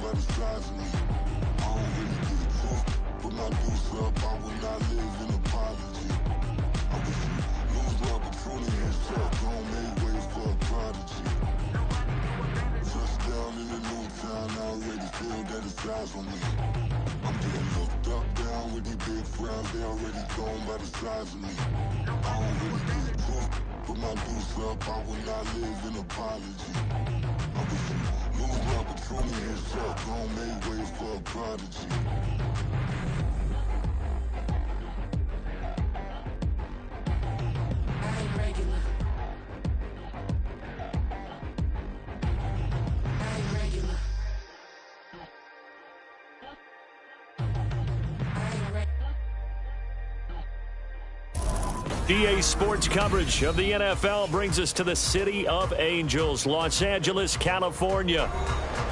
by the size of me. I don't really get a talk, but my deuce up, I will not live in apology. I wish you lose the opportunity and shot, don't make way for a prodigy. Touchdown in a new town, I already feel that it's eyes on me. I'm getting looked up, down with these big frowns, they already gone by the size of me. I don't really get a talk, put my deuce up, I will not live in apology. I wish you lose the opportunity and shot, don't make way for a prodigy. EA Sports coverage of the NFL brings us to the City of Angels, Los Angeles, California.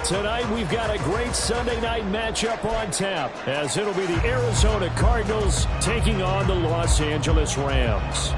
Tonight, we've got a great Sunday night matchup on tap, as it'll be the Arizona Cardinals taking on the Los Angeles Rams.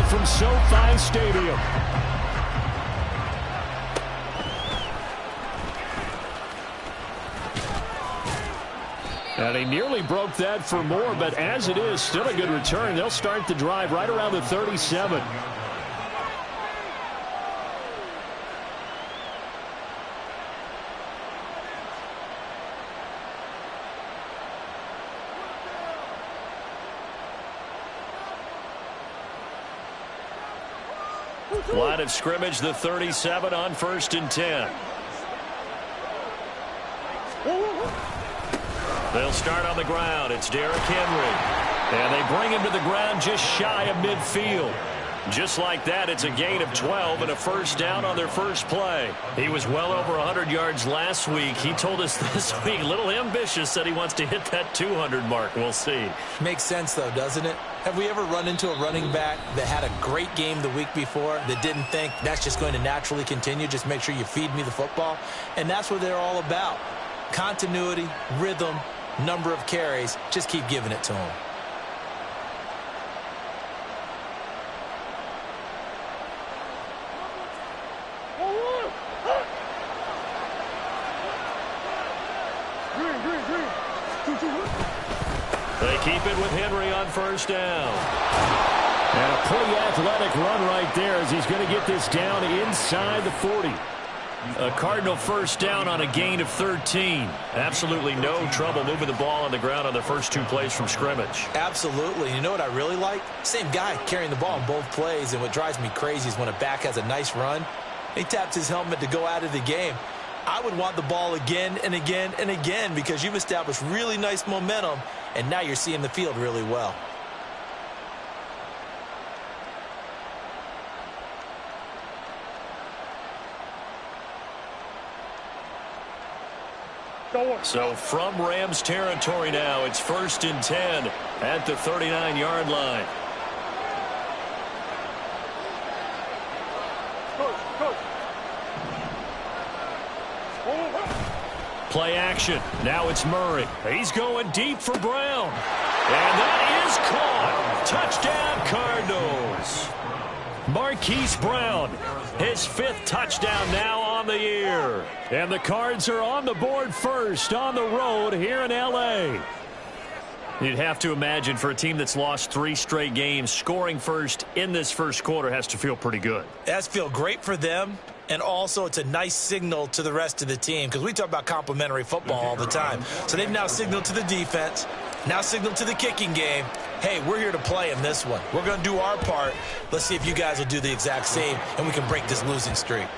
From SoFi Stadium. And he nearly broke that for more, but as it is, still a good return. They'll start the drive right around the 37. Line of scrimmage, the 37 on 1st and 10. They'll start on the ground. It's Derrick Henry. And they bring him to the ground just shy of midfield. Just like that, it's a gain of 12 and a first down on their first play. He was well over 100 yards last week. He told us this week, a little ambitious, that he wants to hit that 200 mark. We'll see. Makes sense, though, doesn't it? Have we ever run into a running back that had a great game the week before that didn't think that's just going to naturally continue? Just make sure you feed me the football. And that's what they're all about. Continuity, rhythm, number of carries. Just keep giving it to him. They keep it with Henry on first down. And a pretty athletic run right there as he's going to get this down inside the 40. A Cardinal first down on a gain of 13. Absolutely no trouble moving the ball on the ground on the first two plays from scrimmage. Absolutely. You know what I really like? Same guy carrying the ball in both plays, and what drives me crazy is when a back has a nice run, he taps his helmet to go out of the game. I would want the ball again and again and again because you've established really nice momentum, and now you're seeing the field really well. So from Rams territory now, it's 1st and 10 at the 39-yard line. Play action. Now it's Murray. He's going deep for Brown. And that is caught. Touchdown, Cardinals. Marquise Brown, his 5th touchdown now on the year. And the Cards are on the board first on the road here in L.A. You'd have to imagine for a team that's lost 3 straight games, scoring first in this first quarter has to feel pretty good. It has to feel great for them. And also, it's a nice signal to the rest of the team because we talk about complementary football all the time. So they've now signaled to the defense, now signaled to the kicking game, hey, we're here to play in this one. We're going to do our part. Let's see if you guys will do the exact same, and we can break this losing streak.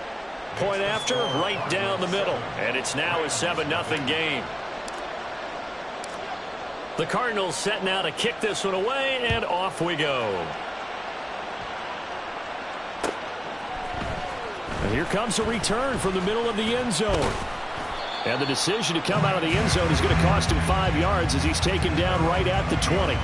Point after, right down the middle. And it's now a 7-0 game. The Cardinals setting out to kick this one away, and off we go. And here comes a return from the middle of the end zone. And the decision to come out of the end zone is going to cost him 5 yards as he's taken down right at the 20.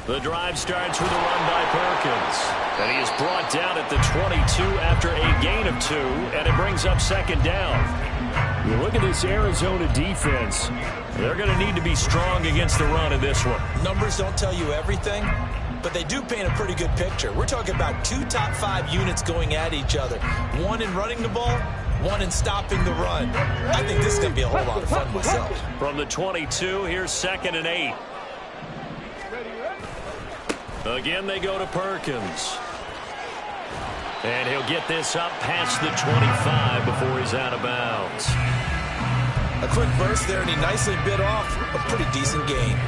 The drive starts with a run by Perkins. And he is brought down at the 22 after a gain of 2, and it brings up second down. You look at this Arizona defense. They're going to need to be strong against the run in this one. Numbers don't tell you everything, but they do paint a pretty good picture. We're talking about 2 top 5 units going at each other. One in running the ball, one in stopping the run. I think this is going to be a whole lot of fun myself. From the 22, here's 2nd and 8. Again, they go to Perkins. And he'll get this up past the 25 before he's out of bounds. A quick burst there, and he nicely bit off a pretty decent gain.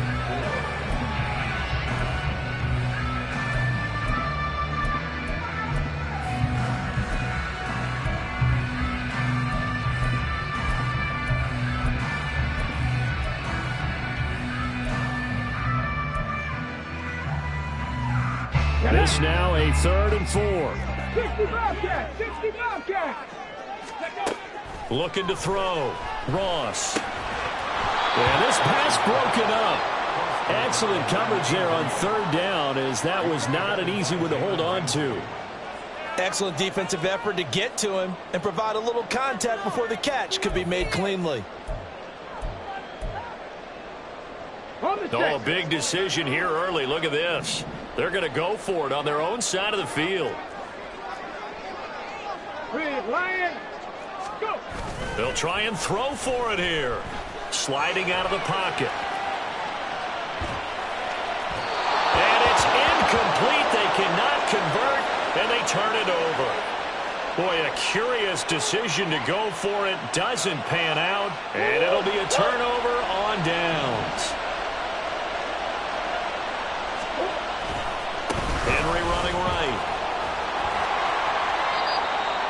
This now a 3rd and 4. 60 Bobcat! Looking to throw. Ross. And this pass broken up. Excellent coverage there on 3rd down, as that was not an easy one to hold on to. Excellent defensive effort to get to him and provide a little contact before the catch could be made cleanly. Oh, a big decision here early. Look at this. They're going to go for it on their own side of the field. Lion, go! They'll try and throw for it here. Sliding out of the pocket. And it's incomplete. They cannot convert, and they turn it over. Boy, a curious decision to go for it. Doesn't pan out, and it'll be a turnover on downs. Henry running right.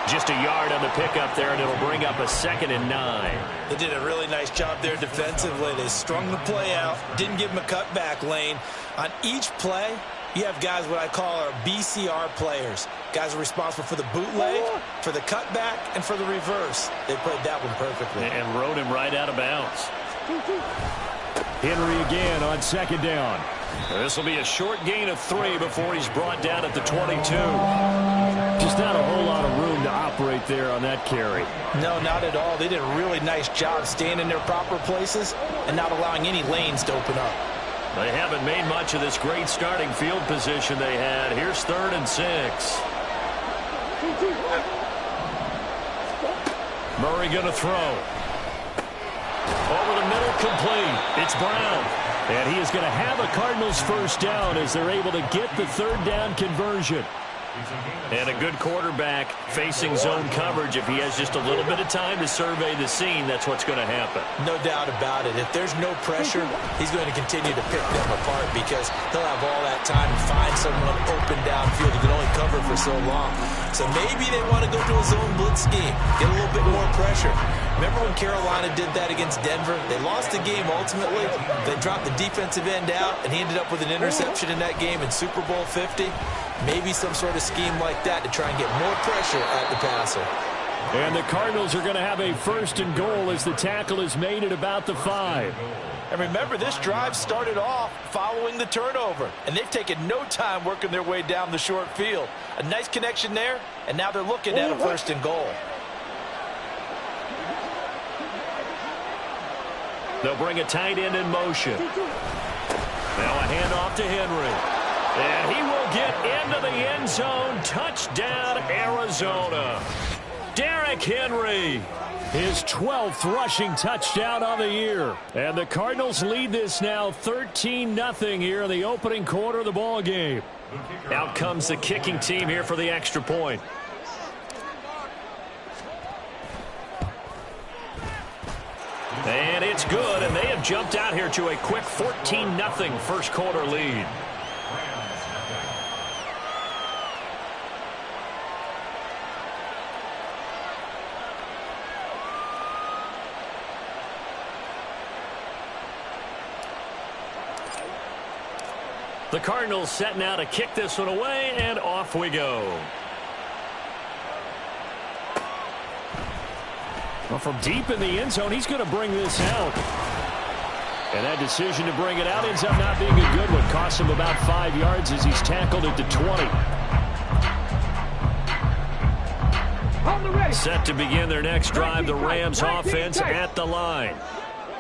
Just a yard on the pickup there, and it'll bring up a 2nd and 9. They did a really nice job there defensively. They strung the play out, didn't give him a cutback lane. On each play, you have guys what I call our BCR players. Guys are responsible for the bootleg, for the cutback, and for the reverse. They played that one perfectly. And rode him right out of bounds. Henry again on 2nd down. This will be a short gain of 3 before he's brought down at the 22. Just not a whole lot of room to operate there on that carry. No, not at all. They did a really nice job staying in their proper places and not allowing any lanes to open up. They haven't made much of this great starting field position they had. Here's 3rd and 6. Murray going to throw. Over the middle, complete. It's Brown. And he is going to have a Cardinals first down as they're able to get the 3rd down conversion. And a good quarterback facing zone coverage. If he has just a little bit of time to survey the scene, that's what's going to happen. No doubt about it. If there's no pressure, he's going to continue to pick them apart because he'll have all that time to find someone open downfield. He can only cover for so long. So maybe they want to go to a zone blitz scheme, get a little bit more pressure. Remember when Carolina did that against Denver? They lost the game ultimately. They dropped the defensive end out, and he ended up with an interception in that game in Super Bowl 50. Maybe some sort of scheme like that to try and get more pressure at the passer. And the Cardinals are going to have a 1st and goal as the tackle is made at about the 5. And remember, this drive started off following the turnover, and they've taken no time working their way down the short field. A nice connection there, and now they're looking at a 1st and goal. They'll bring a tight end in motion. Now a handoff to Henry. And he will get into the end zone. Touchdown, Arizona. Derrick Henry, his 12th rushing touchdown on the year. And the Cardinals lead this now 13-0 here in the opening quarter of the ball game. Out comes the kicking team here for the extra point. And it's good, and they have jumped out here to a quick 14-0 first quarter lead. The Cardinals setting out to kick this one away, and off we go. Well, from deep in the end zone, he's going to bring this out. And that decision to bring it out ends up not being a good one. Costs him about 5 yards as he's tackled at the 20. Set to begin their next drive, the Rams offense at the line.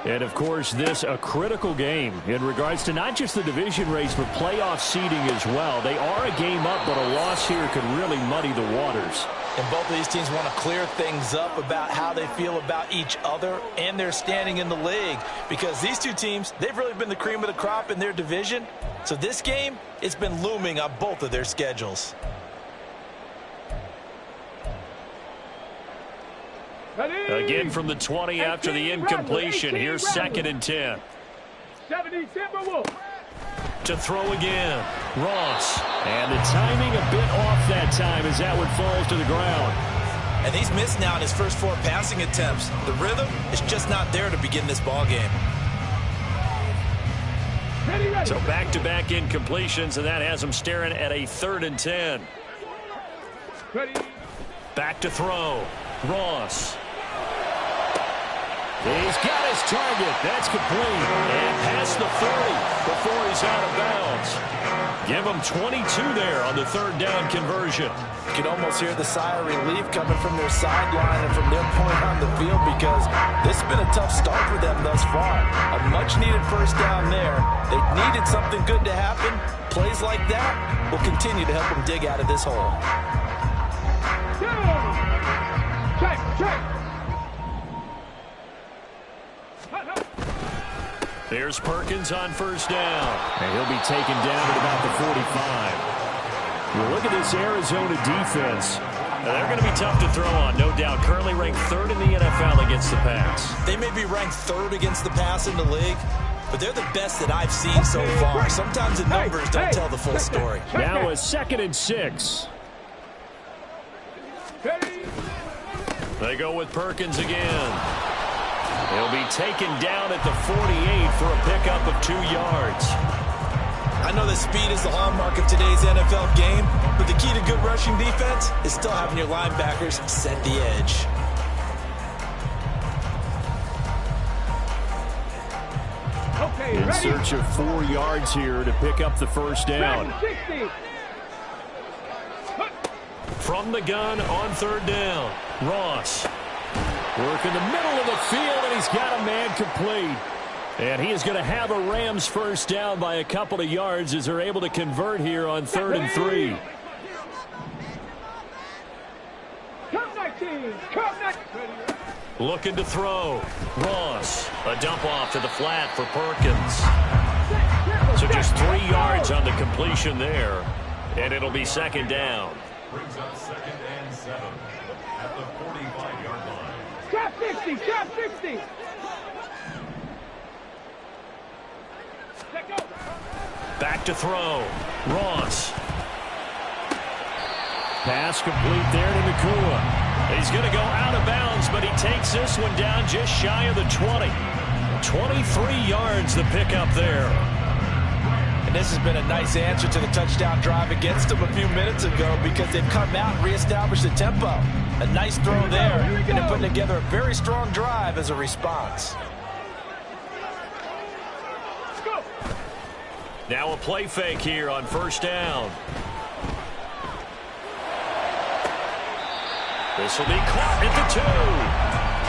And, of course, this a critical game in regards to not just the division race, but playoff seeding as well. They are a game up, but a loss here could really muddy the waters. And both of these teams want to clear things up about how they feel about each other and their standing in the league. Because these two teams, they've really been the cream of the crop in their division. So this game, it's been looming on both of their schedules. Again from the 20 after the incompletion. Here's 2nd and 10. 70 Timberwolves. To throw again. Ross. And the timing a bit off that time as that one falls to the ground. And he's missed now in his first 4 passing attempts. The rhythm is just not there to begin this ball game. So back-to-back incompletions, and that has him staring at a 3rd and 10. Back to throw. Ross. He's got his target. That's complete. And past the 30 before he's out of bounds. Give him 22 there on the 3rd down conversion. You can almost hear the sigh of relief coming from their sideline and from their point on the field, because this has been a tough start for them thus far. A much-needed first down there. They needed something good to happen. Plays like that will continue to help them dig out of this hole. Check. There's Perkins on 1st down. And he'll be taken down at about the 45. Well, look at this Arizona defense. Now, they're going to be tough to throw on, no doubt. Currently ranked 3rd in the NFL against the pass. They may be ranked 3rd against the pass in the league, but they're the best that I've seen so far. Sometimes the numbers don't tell the full story. Now a 2nd and 6. They go with Perkins again. He'll be taken down at the 48 for a pickup of 2 yards. I know that speed is the hallmark of today's NFL game, but the key to good rushing defense is still having your linebackers set the edge. In search of 4 yards here to pick up the 1st down. From the gun on 3rd down. Ross. Work in the middle of the field, and he's got a man complete. And he is going to have a Rams 1st down by a couple of yards as they're able to convert here on 3rd and 3. Looking to throw. Ross. A dump off to the flat for Perkins. So just 3 yards on the completion there. And it'll be 2nd down. Brings up 2nd and 7 at the 45-yard line. Trap 60, trap 60. Back to throw. Ross. Pass complete there to Nakua. He's going to go out of bounds, but he takes this one down just shy of the 20. 23 yards the pickup there. And this has been a nice answer to the touchdown drive against them a few minutes ago, because they've come out and reestablished the tempo. A nice throw there, and they're putting together a very strong drive as a response. Now a play fake here on 1st down. This will be caught at the 2.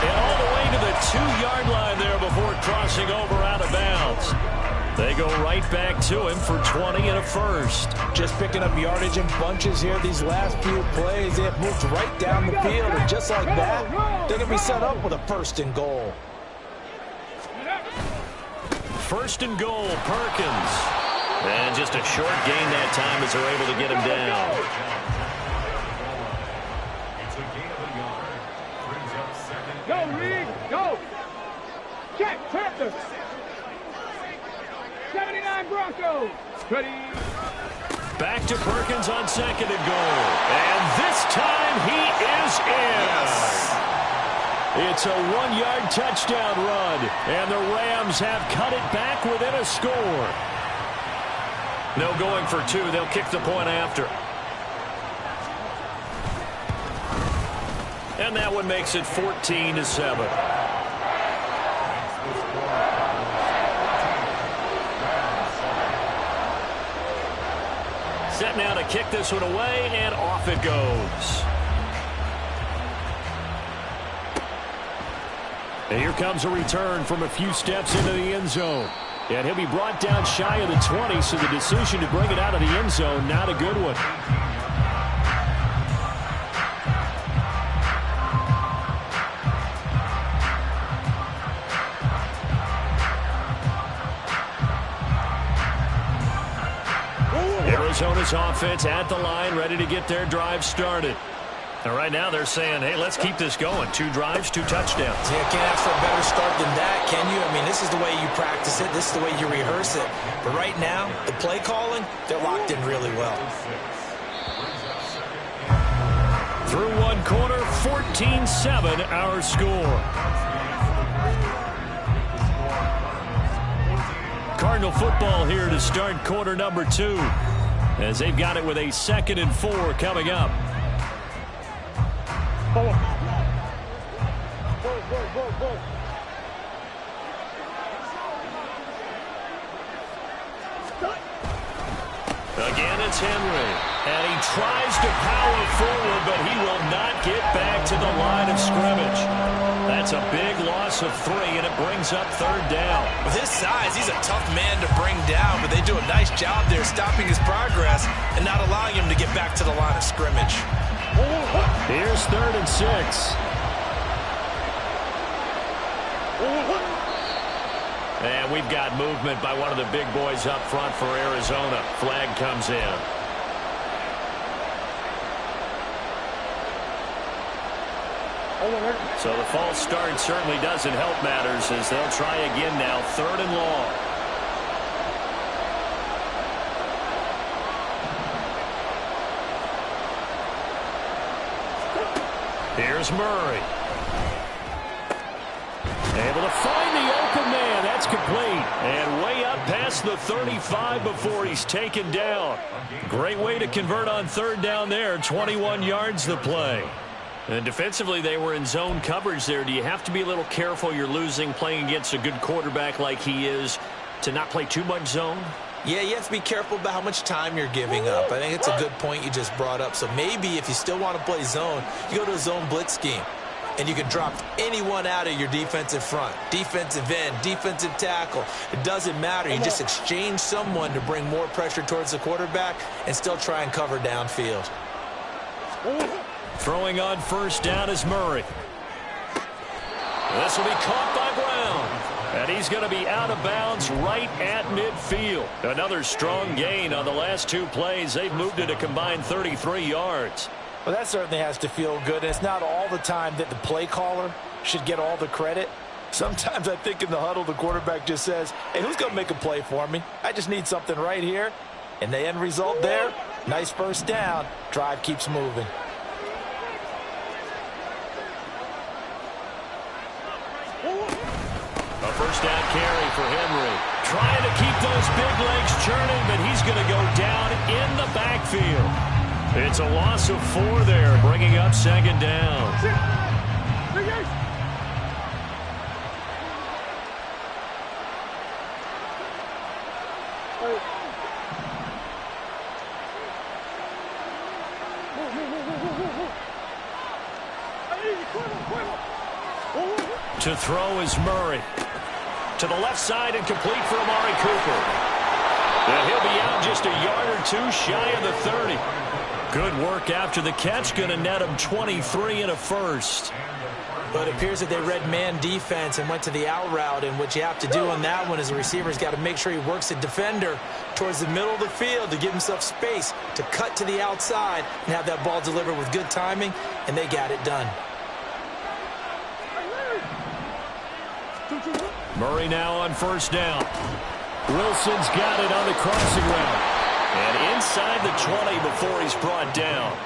And all the way to the 2-yard line there before crossing over out of bounds. They go right back to him for 20 and a 1st. Just picking up yardage in bunches here these last few plays. They have moved right down the field, and just like that, they're going to be set up with a 1st and goal. 1st and goal, Perkins. And just a short gain that time as they're able to get him down. It's a gain of a yard. Brings up 2nd. Go, Reed, go. Check, Panthers. 79 Broncos. Ready. Back to Perkins on 2nd and goal. And this time he is in. Yes. It's a 1-yard touchdown run. And the Rams have cut it back within a score. No going for two. They'll kick the point after. And that one makes it 14-7. Set now to kick this one away, and off it goes. And here comes a return from a few steps into the end zone. And he'll be brought down shy of the 20, so the decision to bring it out of the end zone, not a good one. Arizona's offense at the line, ready to get their drive started. And right now they're saying, hey, let's keep this going. 2 drives, 2 touchdowns. Yeah, can't ask for a better start than that, can you? I mean, this is the way you practice it. This is the way you rehearse it. But right now, the play calling, they're locked in really well. Through one quarter, 14-7 our score. Cardinal football here to start quarter number 2, as they've got it with a 2nd and 4 coming up. Again, it's Henry. And he tries to power forward, but he will not get back to the line of scrimmage. That's a big loss of 3, and it brings up 3rd down. With his size, he's a tough man to bring down, but they do a nice job there stopping his progress and not allowing him to get back to the line of scrimmage. Here's 3rd and 6. And we've got movement by one of the big boys up front for Arizona. Flag comes in. So the false start certainly doesn't help matters, as they'll try again now. 3rd and long. Here's Murray. Able to find the open man. That's complete. And way up past the 35 before he's taken down. Great way to convert on 3rd down there. 21 yards the play. And defensively, they were in zone coverage there. Do you have to be a little careful? You're losing playing against a good quarterback like he is, to not play too much zone? Yeah, you have to be careful about how much time you're giving up. I think it's a good point you just brought up. So maybe if you still want to play zone, you go to a zone blitz scheme. And you can drop anyone out of your defensive front. Defensive end, defensive tackle. It doesn't matter. You just exchange someone to bring more pressure towards the quarterback and still try and cover downfield. Throwing on 1st down is Murray. This will be caught by Brown. And he's going to be out of bounds right at midfield. Another strong gain on the last 2 plays. They've moved it a combined 33 yards. Well, that certainly has to feel good. And it's not all the time that the play caller should get all the credit. Sometimes I think in the huddle, the quarterback just says, hey, who's going to make a play for me? I just need something right here. And the end result there, nice 1st down. Drive keeps moving. A 1st down carry for Henry. Trying to keep those big legs churning, but he's going to go down in the backfield. It's a loss of 4 there, bringing up 2nd down. To throw is Murray. To the left side and complete for Amari Cooper. And he'll be out just a yard or 2 shy of the 30. Good work after the catch. Going to net him 23 and a 1st. But it appears that they read man defense and went to the out route. And what you have to do on that one is the receiver's got to make sure he works the defender towards the middle of the field to give himself space to cut to the outside and have that ball delivered with good timing. And they got it done. Murray now on 1st down. Wilson's got it on the crossing route. And inside the 20 before he's brought down.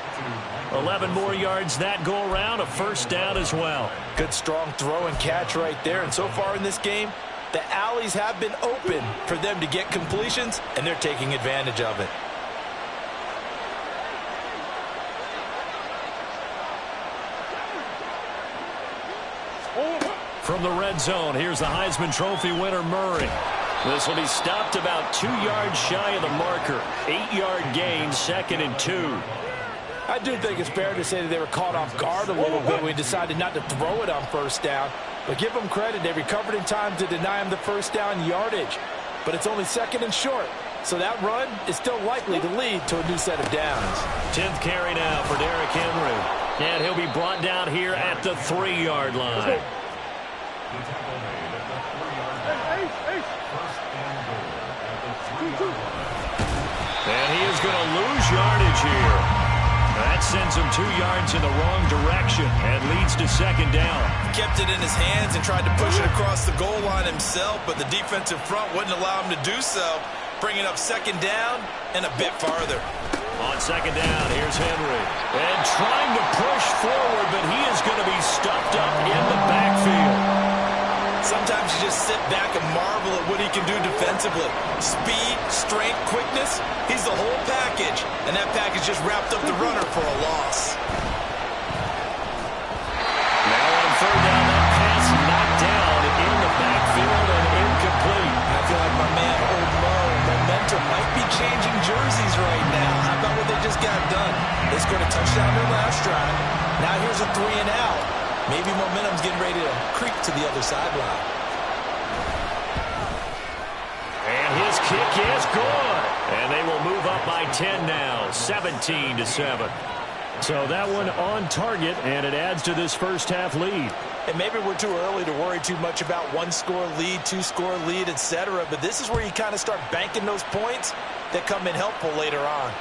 11 more yards that go around, a 1st down as well. Good strong throw and catch right there. And so far in this game, The alleys have been open for them to get completions, and they're taking advantage of it. From the red zone, here's the Heisman Trophy winner, Murray. This will be stopped about 2 yards shy of the marker. 8-yard gain, 2nd and 2. I do think it's fair to say that they were caught off guard a little bit when we decided not to throw it on first down. But give them credit, they recovered in time to deny him the first down yardage. But it's only 2nd and short, so that run is still likely to lead to a new set of downs. 10th carry now for Derrick Henry. And he'll be brought down here at the 3-yard line. The tackle made at the 3-yard line. First and goal at the 3-yard line. And he is going to lose yardage here. That sends him 2 yards in the wrong direction and leads to 2nd down. Kept it in his hands and tried to push it across the goal line himself, but the defensive front wouldn't allow him to do so, bringing up 2nd down and a bit farther. On 2nd down, here's Henry. And trying to push forward, but he is going to be stuffed up in the backfield. Sometimes you just sit back and marvel at what he can do defensively. Speed, strength, quickness, he's the whole package. And that package just wrapped up the runner for a loss. Now on 3rd down, that pass knocked down in the backfield and incomplete. I feel like my man, Old Mo, momentum might be changing jerseys right now. How about what they just got done? They scored a touchdown their last drive. Now here's a 3 and out. Maybe momentum's getting ready to creep to the other sideline. And his kick is good. And they will move up by 10 now, 17-7. So that one on target, and it adds to this first half lead. And maybe we're too early to worry too much about 1-score lead, 2-score lead, etc. But this is where you kind of start banking those points that come in helpful later on.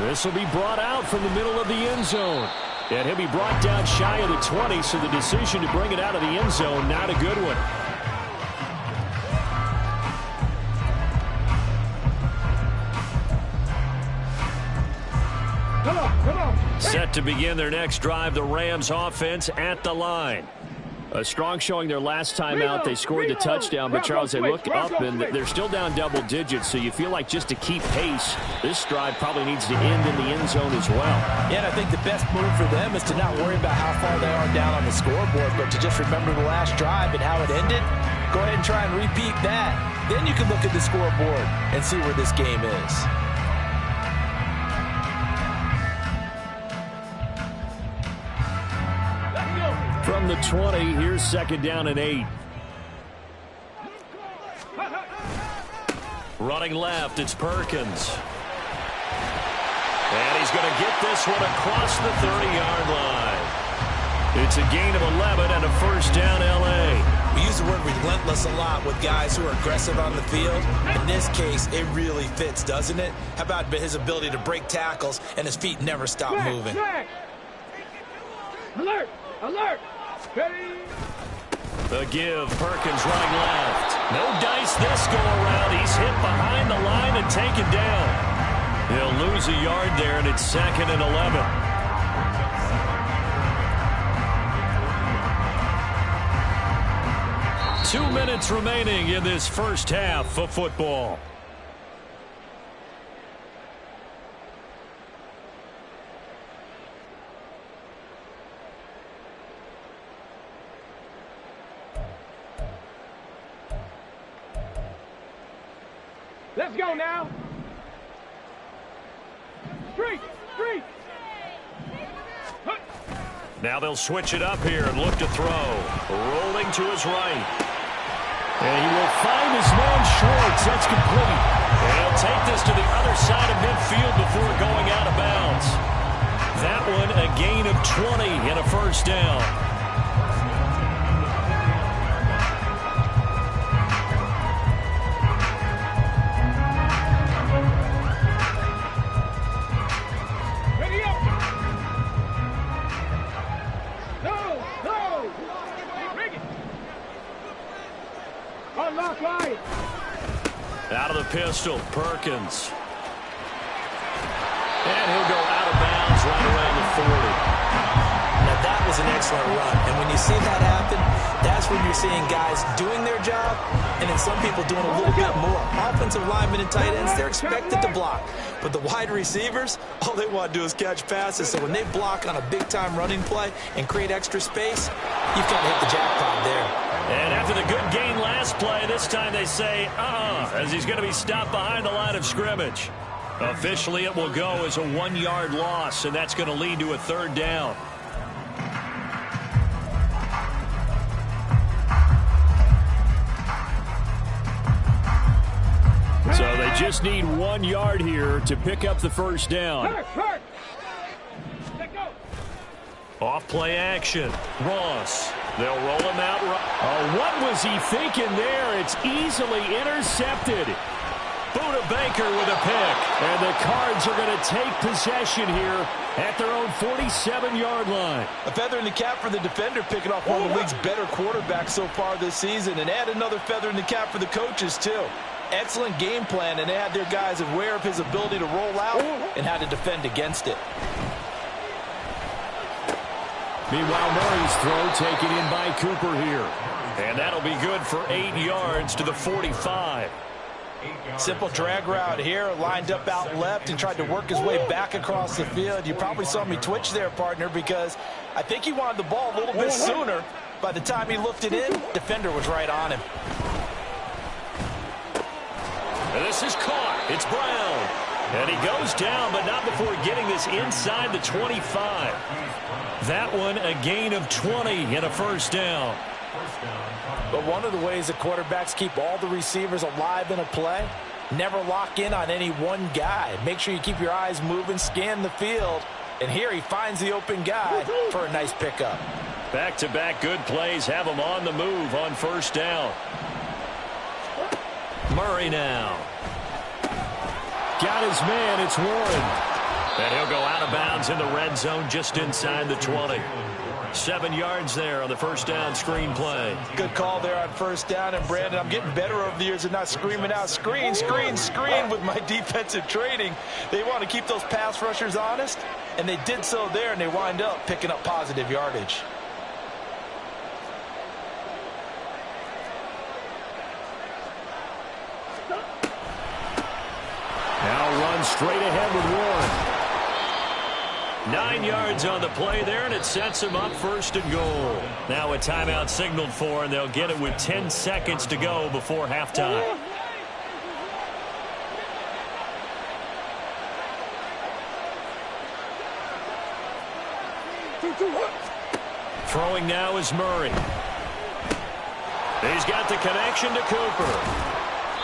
This will be brought out from the middle of the end zone. And he'll be brought down shy of the 20, so the decision to bring it out of the end zone, not a good one. Come on. Set to begin their next drive, the Rams offense at the line. A strong showing their last time out. They scored the touchdown, but Charles, they look up and they're still down double digits, so you feel like just to keep pace, this drive probably needs to end in the end zone as well. Yeah, and I think the best move for them is to not worry about how far they are down on the scoreboard, but to just remember the last drive and how it ended. Go ahead and try and repeat that. Then you can look at the scoreboard and see where this game is. From the 20, here's 2nd down and 8. Running left, it's Perkins. And he's going to get this one across the 30-yard line. It's a gain of 11 and a first down, L.A. We use the word relentless a lot with guys who are aggressive on the field. In this case, it really fits, doesn't it? How about his ability to break tackles and his feet never stop moving? Alert! Alert! The give, Perkins running left. No dice this go around. He's hit behind the line and taken down. He'll lose a yard there, and it's 2nd and 11. Two minutes remaining in this first half of football. Let's go now. Street. Now they'll switch it up here and look to throw. Rolling to his right. And he will find his man Schwartz. That's complete. And he'll take this to the other side of midfield before going out of bounds. That one a gain of 20 and a first down. Out of the pistol, Perkins. And he'll go out of bounds right around the 40. Now that was an excellent run. And when you see that happen, that's when you're seeing guys doing their job and then some people doing a little bit more. Offensive linemen and tight ends, they're expected to block. But the wide receivers, all they want to do is catch passes. So when they block on a big-time running play and create extra space, you've got to hit the jackpot there. And after the good gain last play, this time they say, as he's going to be stopped behind the line of scrimmage. Officially, it will go as a 1-yard loss, and that's going to lead to a 3rd down. So they just need 1 yard here to pick up the 1st down. Off play action. Ross. They'll roll him out. Oh, what was he thinking there? It's easily intercepted. Buda Baker with a pick. And the Cards are going to take possession here at their own 47-yard line. A feather in the cap for the defender, picking off one of the league's better quarterbacks so far this season. And add another feather in the cap for the coaches, too. Excellent game plan, and they had their guys aware of his ability to roll out and how to defend against it. Meanwhile, Murray's throw taken in by Cooper here. And that'll be good for 8 yards to the 45. Simple drag route here, lined up out left and tried to work his way back across the field. You probably saw me twitch there, partner, because I think he wanted the ball a little bit sooner. By the time he looked it in, defender was right on him. And this is caught. It's Brown. And he goes down, but not before getting this inside the 25. That one a gain of 20 and a 1st down. But one of the ways that quarterbacks keep all the receivers alive in a play, never lock in on any one guy. Make sure you keep your eyes moving, scan the field. And here he finds the open guy for a nice pickup. Back-to-back good plays have him on the move on 1st down. Murray now. Got his man. It's Warren. And he'll go out of bounds in the red zone just inside the 20. 7 yards there on the 1st down screen play. Good call there on 1st down. And, Brandon, I'm getting better over the years at not screaming out, screen, screen, screen with my defensive training. They want to keep those pass rushers honest, and they did so there, and they wind up picking up positive yardage. Now run straight ahead with Warren. 9 yards on the play there, and it sets him up 1st and goal. Now a timeout signaled for, and they'll get it with 10 seconds to go before halftime. Throwing now is Murray. He's got the connection to Cooper.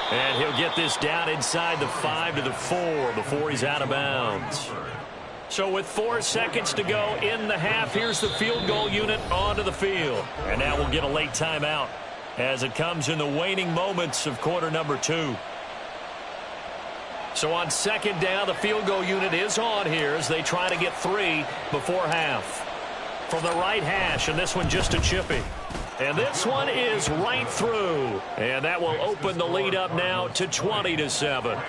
And he'll get this down inside the 5 to the 4 before he's out of bounds. So with 4 seconds to go in the half, here's the field goal unit onto the field. And now we'll get a late timeout as it comes in the waning moments of quarter number 2. So on 2nd down, the field goal unit is on here as they try to get 3 before half. From the right hash, and this one just a chippy. And this one is right through. And that will open the lead up now to 20-7.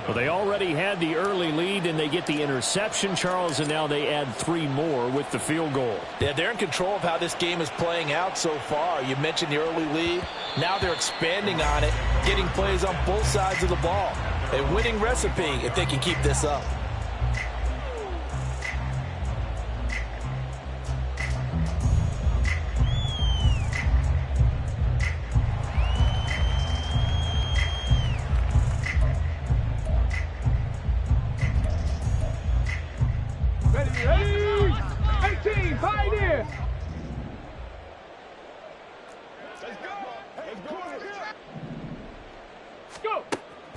Well, they already had the early lead, and they get the interception, Charles, and now they add 3 more with the field goal. Yeah, they're in control of how this game is playing out so far. You mentioned the early lead. Now they're expanding on it, getting plays on both sides of the ball. A winning recipe if they can keep this up.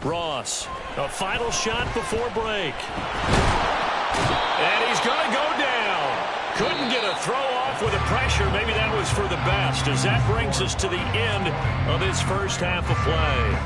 Ross, a final shot before break. And he's going to go down. Couldn't get a throw off with the pressure. Maybe that was for the best, as that brings us to the end of his first half of play.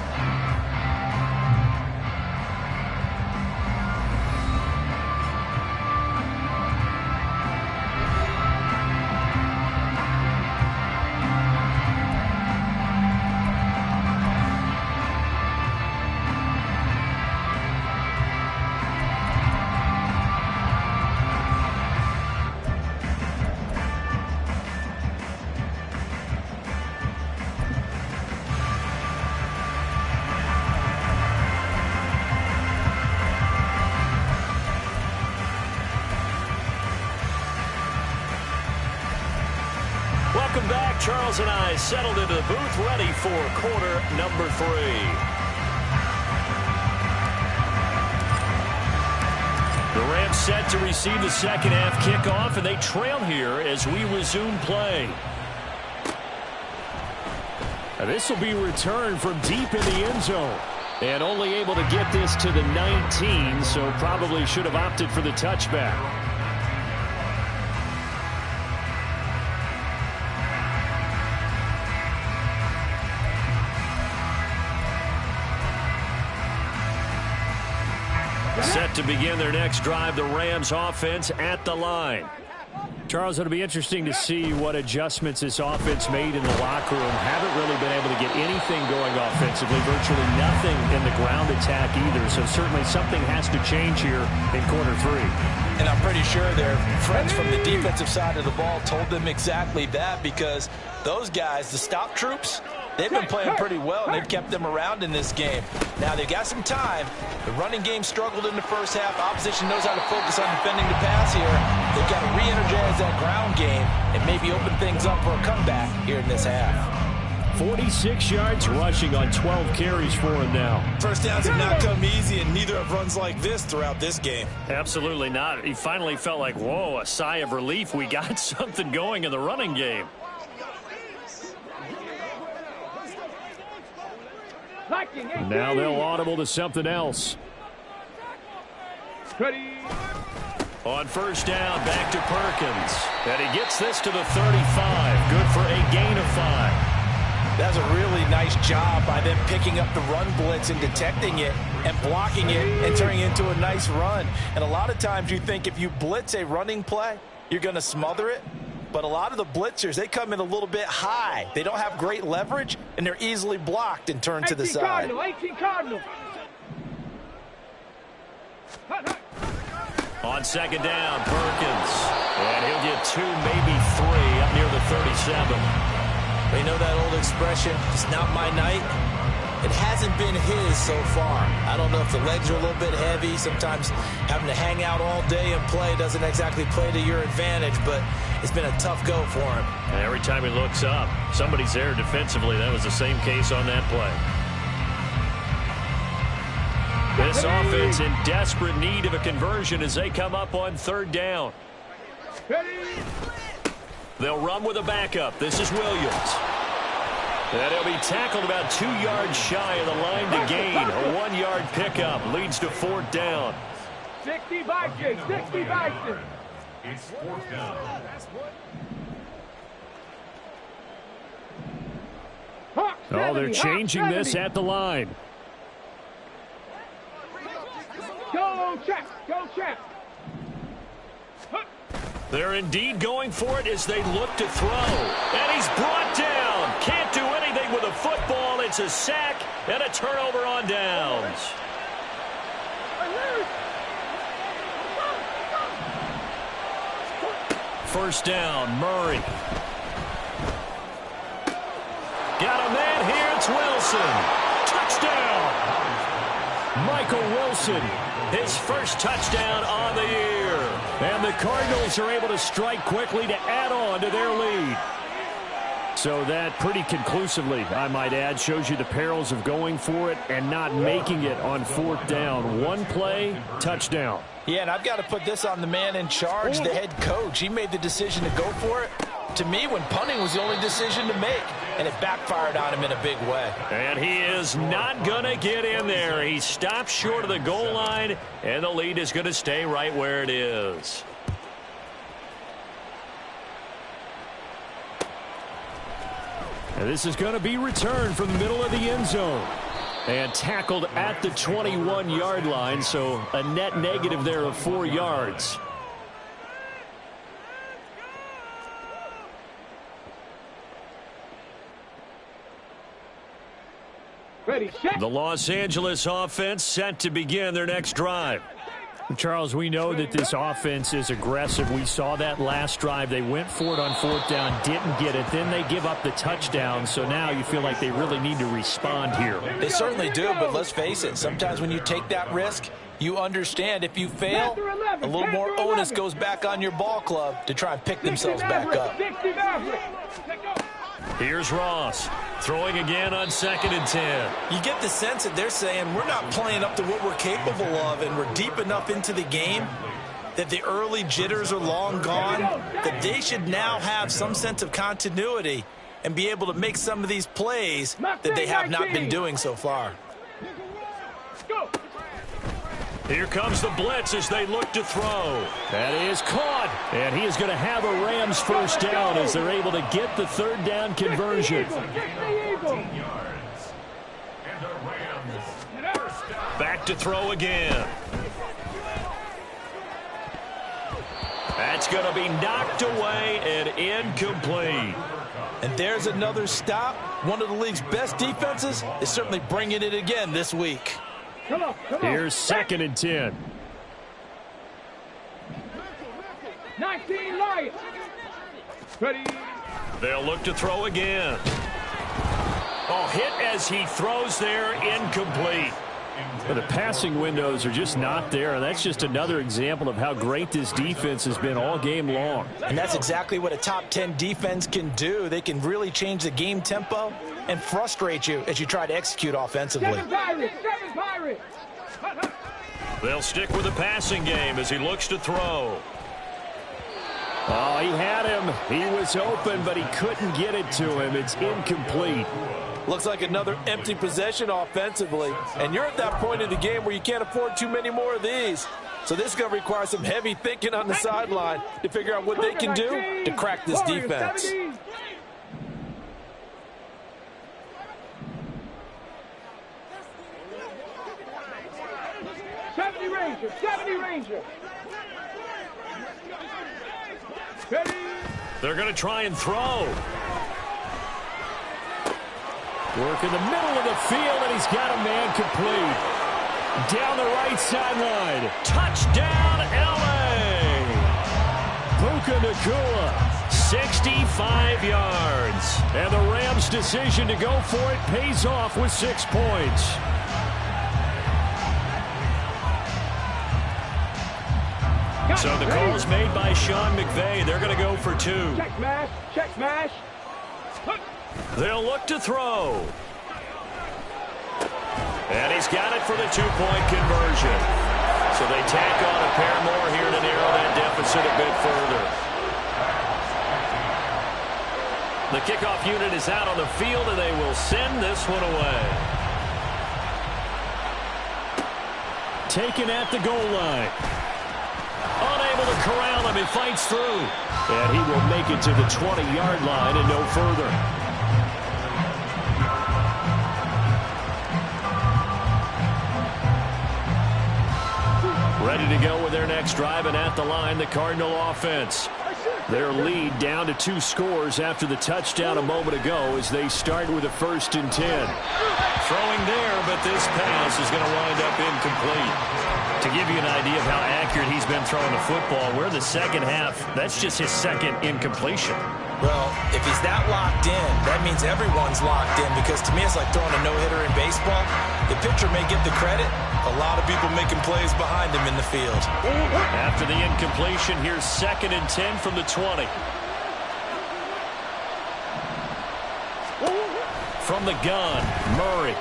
Charles and I settled into the booth, ready for quarter number 3. The Rams set to receive the second half kickoff, and they trail here as we resume play. This will be returned from deep in the end zone. And only able to get this to the 19, so probably should have opted for the touchback. Set to begin their next drive, the Rams offense at the line. Charles, it'll be interesting to see what adjustments this offense made in the locker room. Haven't really been able to get anything going offensively, virtually nothing in the ground attack either. So certainly something has to change here in quarter 3. And I'm pretty sure their friends from the defensive side of the ball told them exactly that, because those guys, the stop troops, they've been playing pretty well, and they've kept them around in this game. Now, they've got some time. The running game struggled in the first half. Opposition knows how to focus on defending the pass here. They've got to re-energize that ground game and maybe open things up for a comeback here in this half. 46 yards rushing on 12 carries for him now. First downs have not come easy, and neither have runs like this throughout this game. Absolutely not. He finally felt like, whoa, a sigh of relief. We got something going in the running game. Now they'll audible to something else. Ready. On first down, back to Perkins. And he gets this to the 35. Good for a gain of 5. That's a really nice job by them picking up the run blitz and detecting it and blocking it and turning it into a nice run. And a lot of times you think if you blitz a running play, you're going to smother it. But a lot of the blitzers, they come in a little bit high. They don't have great leverage, and they're easily blocked and turned to the side. 18 Cardinal. On second down, Perkins. And he'll get 2, maybe 3 up near the 37. We know that old expression, it's not my night. It hasn't been his so far. I don't know if the legs are a little bit heavy. Sometimes having to hang out all day and play doesn't exactly play to your advantage, but it's been a tough go for him. And every time he looks up, somebody's there defensively. That was the same case on that play. This offense in desperate need of a conversion as they come up on third down. They'll run with a backup. This is Williams. And he'll be tackled about 2 yards shy of the line to gain. A 1-yard pickup leads to fourth down. 60 Vikings, 60 Vikings. It's fourth down. Oh, they're changing this at the line. Go check, go check. They're indeed going for it as they look to throw. And he's brought down. Can't do anything with a football. It's a sack and a turnover on downs. First down, Murray. Got a man here. It's Wilson. Touchdown. Michael Wilson, his first touchdown on the year. And the Cardinals are able to strike quickly to add on to their lead. So that pretty conclusively, I might add, shows you the perils of going for it and not making it on fourth down. One play, touchdown. Yeah, and I've got to put this on the man in charge, the head coach. He made the decision to go for it. To me, when punting was the only decision to make, and it backfired on him in a big way. And he is not going to get in there. He stops short of the goal line, and the lead is going to stay right where it is. And this is going to be returned from the middle of the end zone. And tackled at the 21-yard line, so a net negative there of 4 yards. Ready, check. The Los Angeles offense set to begin their next drive. Charles, we know that this offense is aggressive. We saw that last drive. They went for it on fourth down, didn't get it. Then they give up the touchdown. So now you feel like they really need to respond here. They certainly do, but let's face it. Sometimes when you take that risk, you understand if you fail, a little more onus goes back on your ball club to try and pick themselves back up. Here's Ross. Throwing again on 2nd and 10. You get the sense that they're saying we're not playing up to what we're capable of, and we're deep enough into the game that the early jitters are long gone, that they should now have some sense of continuity and be able to make some of these plays that they have not been doing so far. Here comes the blitz as they look to throw. That is caught. And he is going to have a Rams first down as they're able to get the 3rd down conversion. Back to throw again. That's going to be knocked away and incomplete. And there's another stop. One of the league's best defenses is certainly bringing it again this week. Come on. Here's 2nd and 10. 19 Lions. Ready. They'll look to throw again. Oh, hit as he throws there, incomplete. Well, the passing windows are just not there, and that's just another example of how great this defense has been all game long. And that's exactly what a top 10 defense can do. They can really change the game tempo and frustrate you as you try to execute offensively. 7 Pirates. They'll stick with the passing game as he looks to throw. Oh, he had him. He was open, but he couldn't get it to him. It's incomplete. Looks like another empty possession offensively. And you're at that point in the game where you can't afford too many more of these. So this is going to require some heavy thinking on the sideline to figure out what they can do to crack this defense. 70 Ranger. Ready. They're going to try and throw. Work in the middle of the field, and he's got a man complete. Down the right sideline. Touchdown, L.A. Puka Nacua, 65 yards. And the Rams' decision to go for it pays off with 6 points. So the call's made by Sean McVay. They're going to go for 2. Check smash. They'll look to throw. And he's got it for the 2-point conversion. So they tack on a pair more here to narrow that deficit a bit further. The kickoff unit is out on the field, and they will send this one away. Taken at the goal line. Unable to corral him. He fights through. And he will make it to the 20-yard line and no further. Ready to go with their next drive, and at the line, the Cardinal offense. Their lead down to 2 scores after the touchdown a moment ago as they start with a 1st and 10. Throwing there, but this pass is going to wind up incomplete. To give you an idea of how accurate he's been throwing the football, we're in the second half. That's just his 2nd incompletion. Well, if he's that locked in, that means everyone's locked in, because to me it's like throwing a no-hitter in baseball. The pitcher may get the credit. A lot of people making plays behind him in the field. After the incompletion, here's 2nd and 10 from the 20. From the gun, Murray.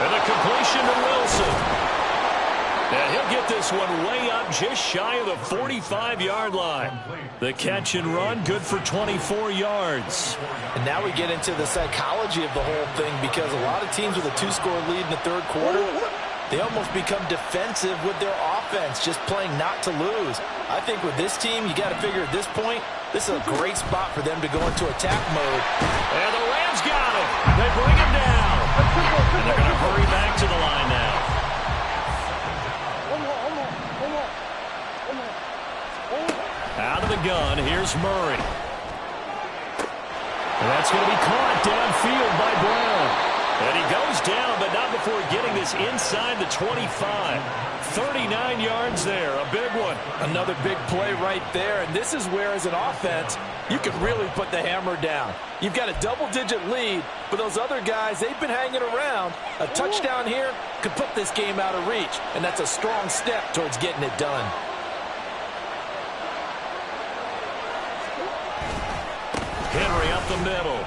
And a completion to Wilson. And he'll get this one way up just shy of the 45-yard line. The catch and run, good for 24 yards. And now we get into the psychology of the whole thing, because a lot of teams with a 2-score lead in the 3rd quarter, they almost become defensive with their offense, just playing not to lose. I think with this team, you got to figure at this point, this is a great spot for them to go into attack mode. And the Rams got him. They bring him down. And they're going to hurry back to the line now. Out of the gun, here's Murray. And that's going to be caught downfield by Brown. And he goes down, but not before getting this inside the 25. 39 yards there, a big one. Another big play right there, and this is where, as an offense, you can really put the hammer down. You've got a double-digit lead, but those other guys, they've been hanging around. A touchdown here could put this game out of reach, and that's a strong step towards getting it done. Henry Henry up the middle.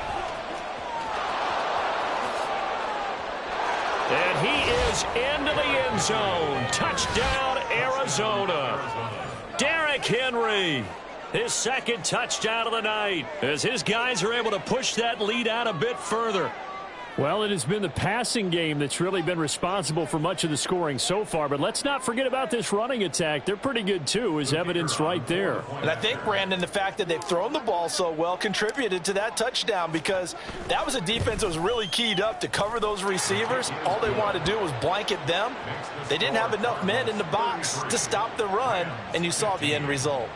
And he is into the end zone. Touchdown, Arizona. Derrick Henry, his second touchdown of the night, as his guys are able to push that lead out a bit further. Well, it has been the passing game that's really been responsible for much of the scoring so far. But let's not forget about this running attack. They're pretty good, too, as evidenced right there. And I think, Brandon, the fact that they've thrown the ball so well contributed to that touchdown, because that was a defense that was really keyed up to cover those receivers. All they wanted to do was blanket them. They didn't have enough men in the box to stop the run, and you saw the end result.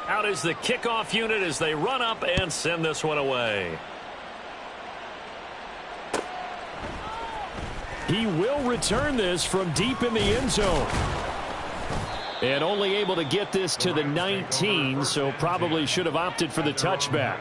Out is the kickoff unit as they run up and send this one away. He will return this from deep in the end zone. And only able to get this to the 19, so probably should have opted for the touchback.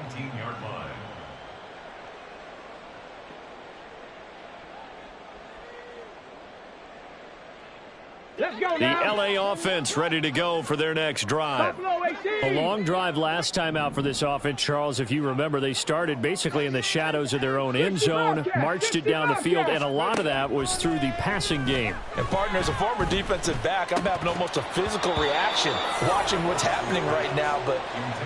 Let's go The now. LA offense ready to go for their next drive. Buffalo 18. A long drive last time out for this offense, Charles. If you remember, they started basically in the shadows of their own end zone, marched it down the field, and a lot of that was through the passing game. And, partner, as a former defensive back, I'm having almost a physical reaction watching what's happening right now. But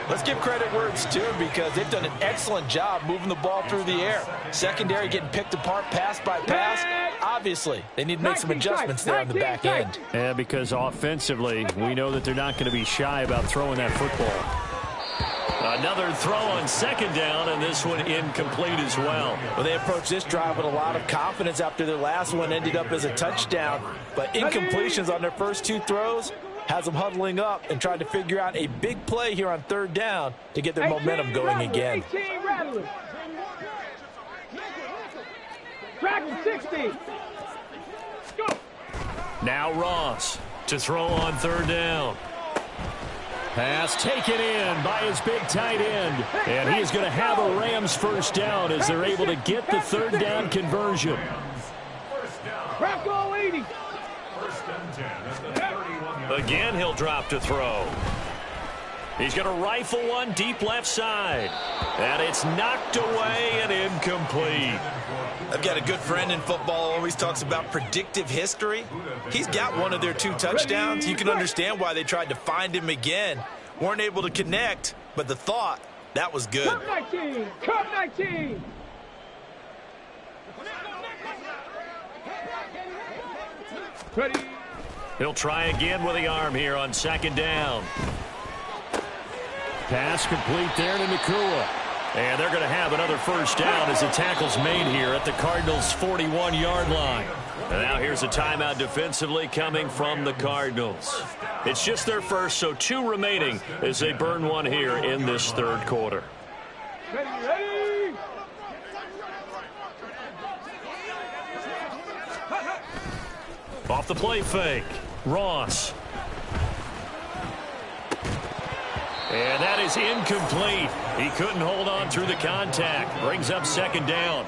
let's give credit where it's due, because they've done an excellent job moving the ball through the air. Secondary getting picked apart pass by pass. Obviously, they need to make some adjustments there on the back end. Yeah, because offensively, we know that they're not going to be shy about throwing that football. Another throw on second down, and this one incomplete as well. Well, they approached this drive with a lot of confidence after their last one ended up as a touchdown. But incompletions on their first two throws has them huddling up and trying to figure out a big play here on third down to get their momentum going again. 18 rattlers. Track 60. Go. Now Ross to throw on third down. Pass taken in by his big tight end. And he is going to have a Rams first down as they're able to get the third down conversion. Bronco 80. Again, he'll drop to throw. He's going to rifle one deep left side. And it's knocked away and incomplete. I've got a good friend in football, always talks about predictive history. He's got one of their two touchdowns. You can understand why they tried to find him again. Weren't able to connect, but the thought, that was good. Cup 19. Cup 19. Ready. He'll try again with the arm here on second down. Pass complete there to Nakua. And they're going to have another first down as the tackle's made here at the Cardinals' 41-yard line. And now here's a timeout defensively coming from the Cardinals. It's just their first, so 2 remaining as they burn one here in this third quarter. Ready, ready. Off the play fake, Ross. And that is incomplete. He couldn't hold on through the contact. Brings up second down.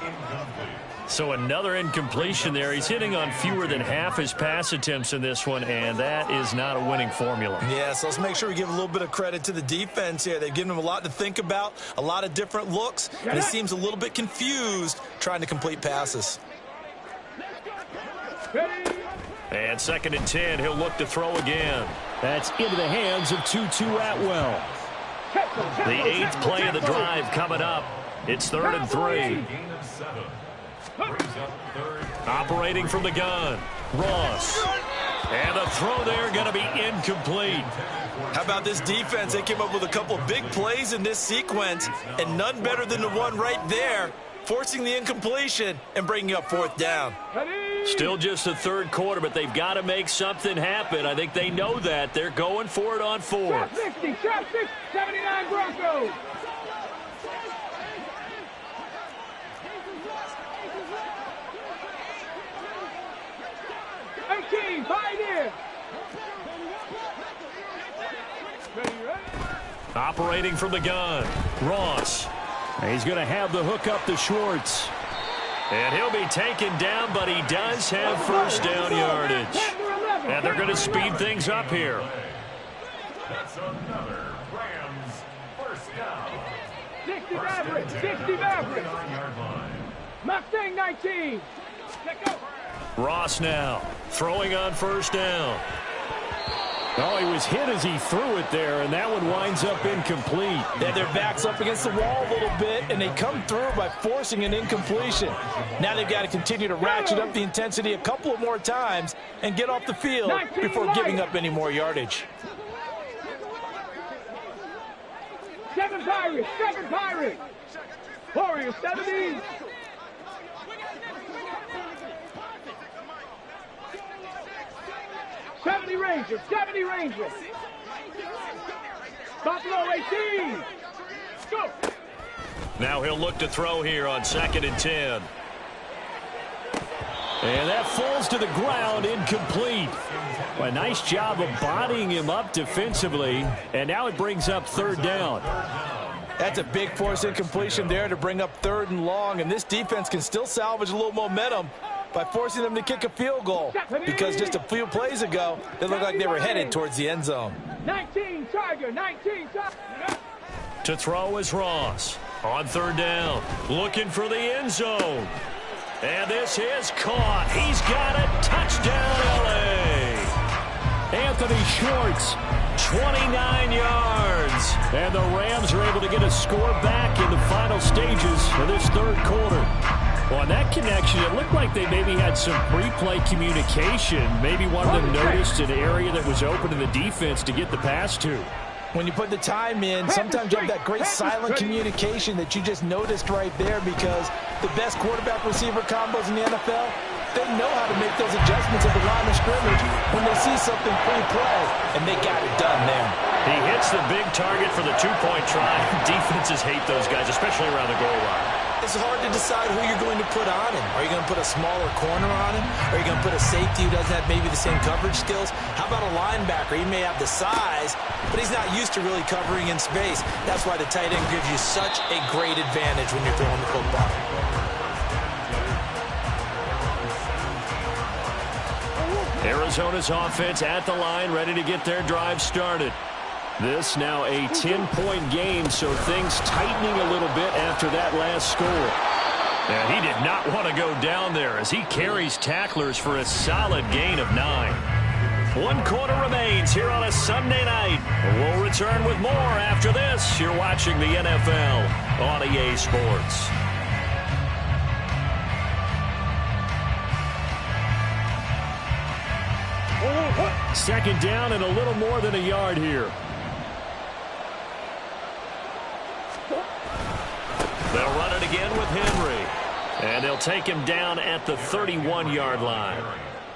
So another incompletion there. He's hitting on fewer than half his pass attempts in this one, and that is not a winning formula. Yeah, so let's make sure we give a little bit of credit to the defense here. They've given him a lot to think about, a lot of different looks, and he seems a little bit confused trying to complete passes. And second and 10, he'll look to throw again. That's into the hands of Tutu Atwell. The 8th play of the drive coming up. It's 3rd and 3. Operating from the gun, Ross. And the throw there going to be incomplete. How about this defense? They came up with a couple of big plays in this sequence, and none better than the one right there, forcing the incompletion and bringing up 4th down. Still just the third quarter, but they've got to make something happen. I think they know that. They're going for it on 4th. Trap 60, trap 6, 79 Broncos. Pioneer. Operating from the gun, Ross. He's going to have the hook up to Schwartz. And he'll be taken down, but he does have first down yardage. And they're going to speed things up here. That's another Rams 60 Maverick. 60 Maverick. Mustang 19. Check out. Ross now throwing on first down. Oh, he was hit as he threw it there, and that one winds up incomplete. They had their backs up against the wall a little bit, and they come through by forcing an incompletion. Now they've got to continue to ratchet up the intensity a couple of more times and get off the field before giving up any more yardage. 7 Pirates. 7 Pirates. Warriors 70. Rangers, 70 Rangers. Buffalo 18. Go. Now he'll look to throw here on 2nd and 10. And that falls to the ground, incomplete. A nice job of bodying him up defensively, and now it brings up 3rd down. That's a big force incompletion there to bring up 3rd and long, and this defense can still salvage a little momentum by forcing them to kick a field goal, because just a few plays ago, they looked like they were headed towards the end zone. 19 Tiger, 19 Tiger. To throw is Ross on 3rd down, looking for the end zone. And this is caught. He's got it. Touchdown, L.A. Anthony Schwartz, 29 yards. And the Rams are able to get a score back in the final stages of this 3rd quarter. Well, on that connection, it looked like they maybe had some pre-play communication. Maybe one of them noticed an area that was open to the defense to get the pass to. When you put the time in, sometimes you have that great silent communication that you just noticed right there, because the best quarterback-receiver combos in the NFL, they know how to make those adjustments at the line of scrimmage when they see something pre-play, and they got it done there. He hits the big target for the 2-point try. Defenses hate those guys, especially around the goal line. It's hard to decide who you're going to put on him. Are you going to put a smaller corner on him? Are you going to put a safety who doesn't have maybe the same coverage skills? How about a linebacker? He may have the size, but he's not used to really covering in space. That's why the tight end gives you such a great advantage when you're throwing the football. Arizona's offense at the line, ready to get their drive started. This now a 10-point game, so things tightening a little bit after that last score. And he did not want to go down there as he carries tacklers for a solid gain of 9. 1 quarter remains here on a Sunday night. We'll return with more after this. You're watching the NFL on EA Sports. Second down and a little more than a yard here. They'll run it again with Henry. And they'll take him down at the 31-yard line.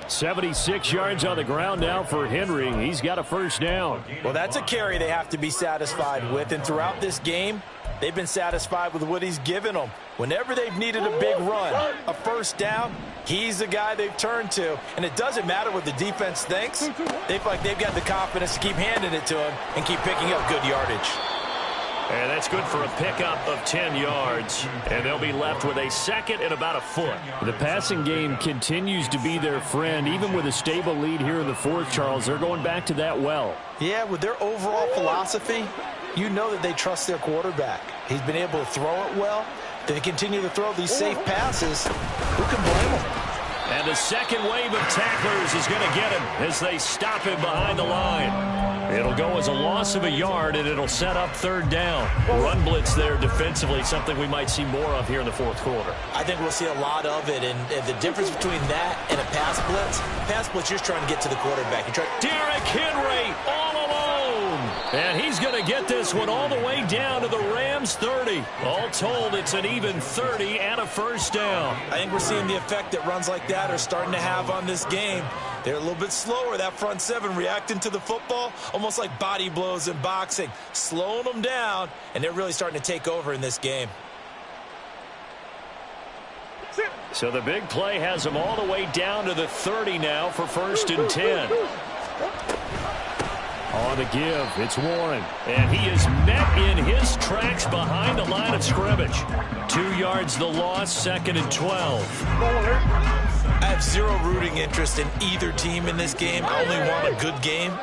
76 yards on the ground now for Henry. He's got a first down. Well, that's a carry they have to be satisfied with. And throughout this game, they've been satisfied with what he's given them. Whenever they've needed a big run, a first down, he's the guy they've turned to. And it doesn't matter what the defense thinks. They feel like they've got the confidence to keep handing it to him and keep picking up good yardage. And that's good for a pickup of 10 yards. And they'll be left with a second and about a foot. The passing game continues to be their friend. Even with a stable lead here in the 4th, Charles, they're going back to that well. Yeah, with their overall philosophy, you know that they trust their quarterback. He's been able to throw it well. They continue to throw these safe passes. Who can blame them? And the second wave of tacklers is going to get him as they stop him behind the line. It'll go as a loss of a yard, and it'll set up 3rd down. Run blitz there defensively, something we might see more of here in the 4th quarter. I think we'll see a lot of it, and the difference between that and a pass blitz, you're just trying to get to the quarterback. Derrick Henry all alone. And he's going to get this one all the way down to the Rams 30. All told, it's an even 30 and a first down. I think we're seeing the effect that runs like that are starting to have on this game. They're a little bit slower, that front 7, reacting to the football, almost like body blows in boxing, slowing them down, and they're really starting to take over in this game. So the big play has them all the way down to the 30 now for 1st and 10. On the give, it's Warren. And he is met in his tracks behind the line of scrimmage. 2 yards the loss, 2nd and 12. I have zero rooting interest in either team in this game. I only want a good game.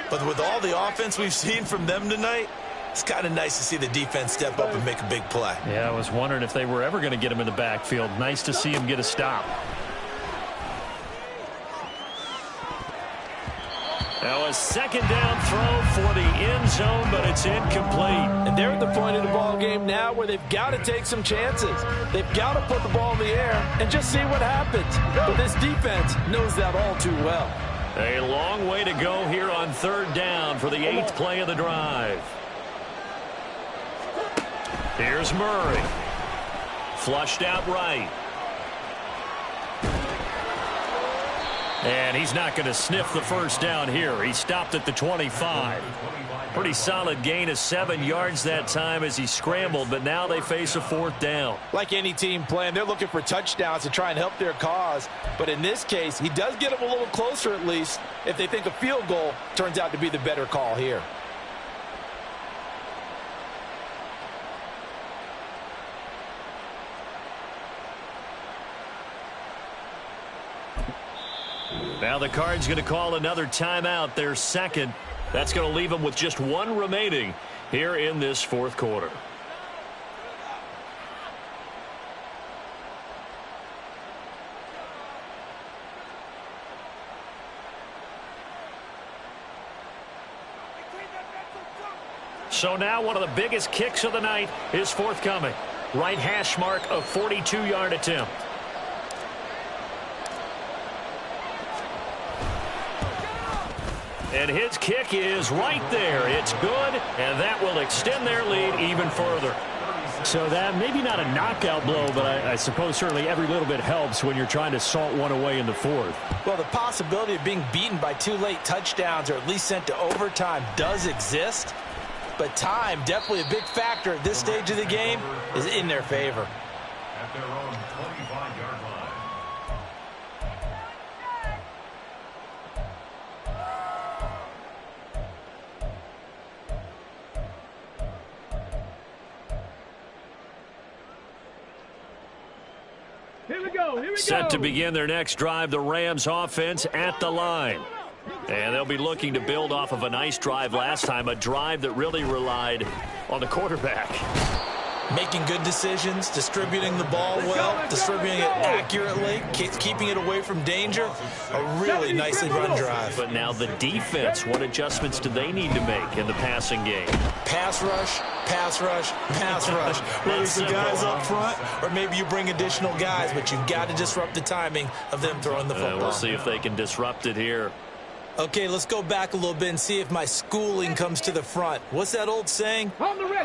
But with all the offense we've seen from them tonight, It's kind of nice to see the defense step up and make a big play. Yeah, I was wondering if they were ever going to get him in the backfield. Nice to see him get a stop. Now a second down throw for the end zone, but it's incomplete. And they're at the point of the ball game now where they've got to take some chances. They've got to put the ball in the air and just see what happens. But this defense knows that all too well. A long way to go here on third down for the 8th play of the drive. Here's Murray. Flushed out right. And he's not going to sniff the first down here. He stopped at the 25. Pretty solid gain of 7 yards that time as he scrambled, but now they face a 4th down. Like any team playing, they're looking for touchdowns to try and help their cause. But in this case, he does get them a little closer at least if they think a field goal turns out to be the better call here. Now the Cards going to call another timeout, their second. That's going to leave them with just 1 remaining here in this 4th quarter. So now one of the biggest kicks of the night is forthcoming. Right hash mark, a 42-yard attempt. And his kick is right there. It's good, and that will extend their lead even further. So that maybe not a knockout blow, but I suppose certainly every little bit helps when you're trying to salt one away in the 4th. Well, the possibility of being beaten by 2 late touchdowns or at least sent to overtime does exist. But time, definitely a big factor at this stage of the game, is in their favor. At their own 25-yard line. Here we go. Set to begin their next drive, the Rams offense at the line. And they'll be looking to build off of a nice drive last time, a drive that really relied on the quarterback. Making good decisions, distributing the ball well, distributing it accurately, keeping it away from danger. A really nicely run drive. But now the defense, what adjustments do they need to make in the passing game? Pass rush, pass rush, pass rush. Whether it's the guys up front or maybe you bring additional guys, but you've got to disrupt the timing of them throwing the football. We'll see if they can disrupt it here. Okay, let's go back a little bit and see if my schooling comes to the front. What's that old saying?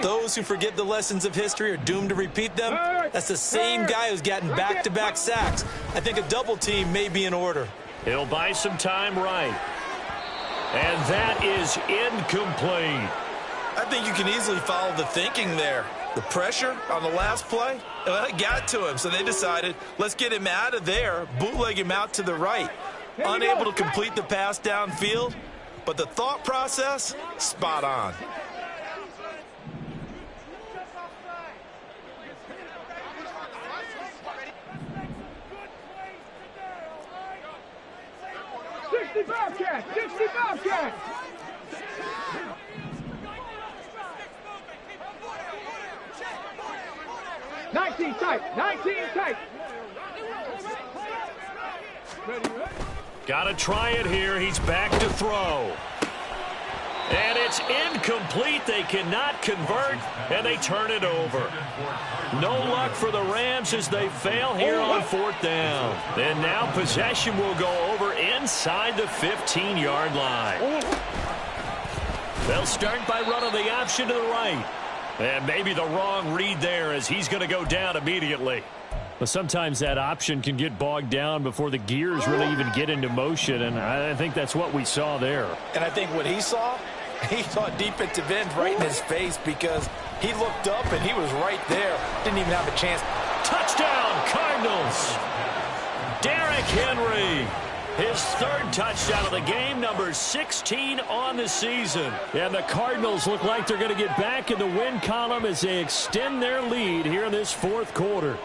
Those who forget the lessons of history are doomed to repeat them. That's the same guy who's gotten back-to-back sacks. I think a double team may be in order. He'll buy some time right. And that is incomplete. I think you can easily follow the thinking there. The pressure on the last play, well, it got to him, so they decided, let's get him out of there, bootleg him out to the right. Unable to complete the pass downfield, but the thought process, spot on. Bobcat! 60 Bobcat! Nineteen tight. Got to try it here. He's back to throw. And it's incomplete. They cannot convert, and they turn it over. No luck for the Rams as they fail here on 4th down. And now possession will go over inside the 15-yard line. They'll start by running the option to the right. And maybe the wrong read there as he's going to go down immediately. But sometimes that option can get bogged down before the gears really even get into motion, and I think that's what we saw there. And I think what he saw defensive end right in his face because he looked up and he was right there. Didn't even have a chance. Touchdown, Cardinals! Derrick Henry, his 3rd touchdown of the game, number 16 on the season. And the Cardinals look like they're going to get back in the win column as they extend their lead here in this 4th quarter.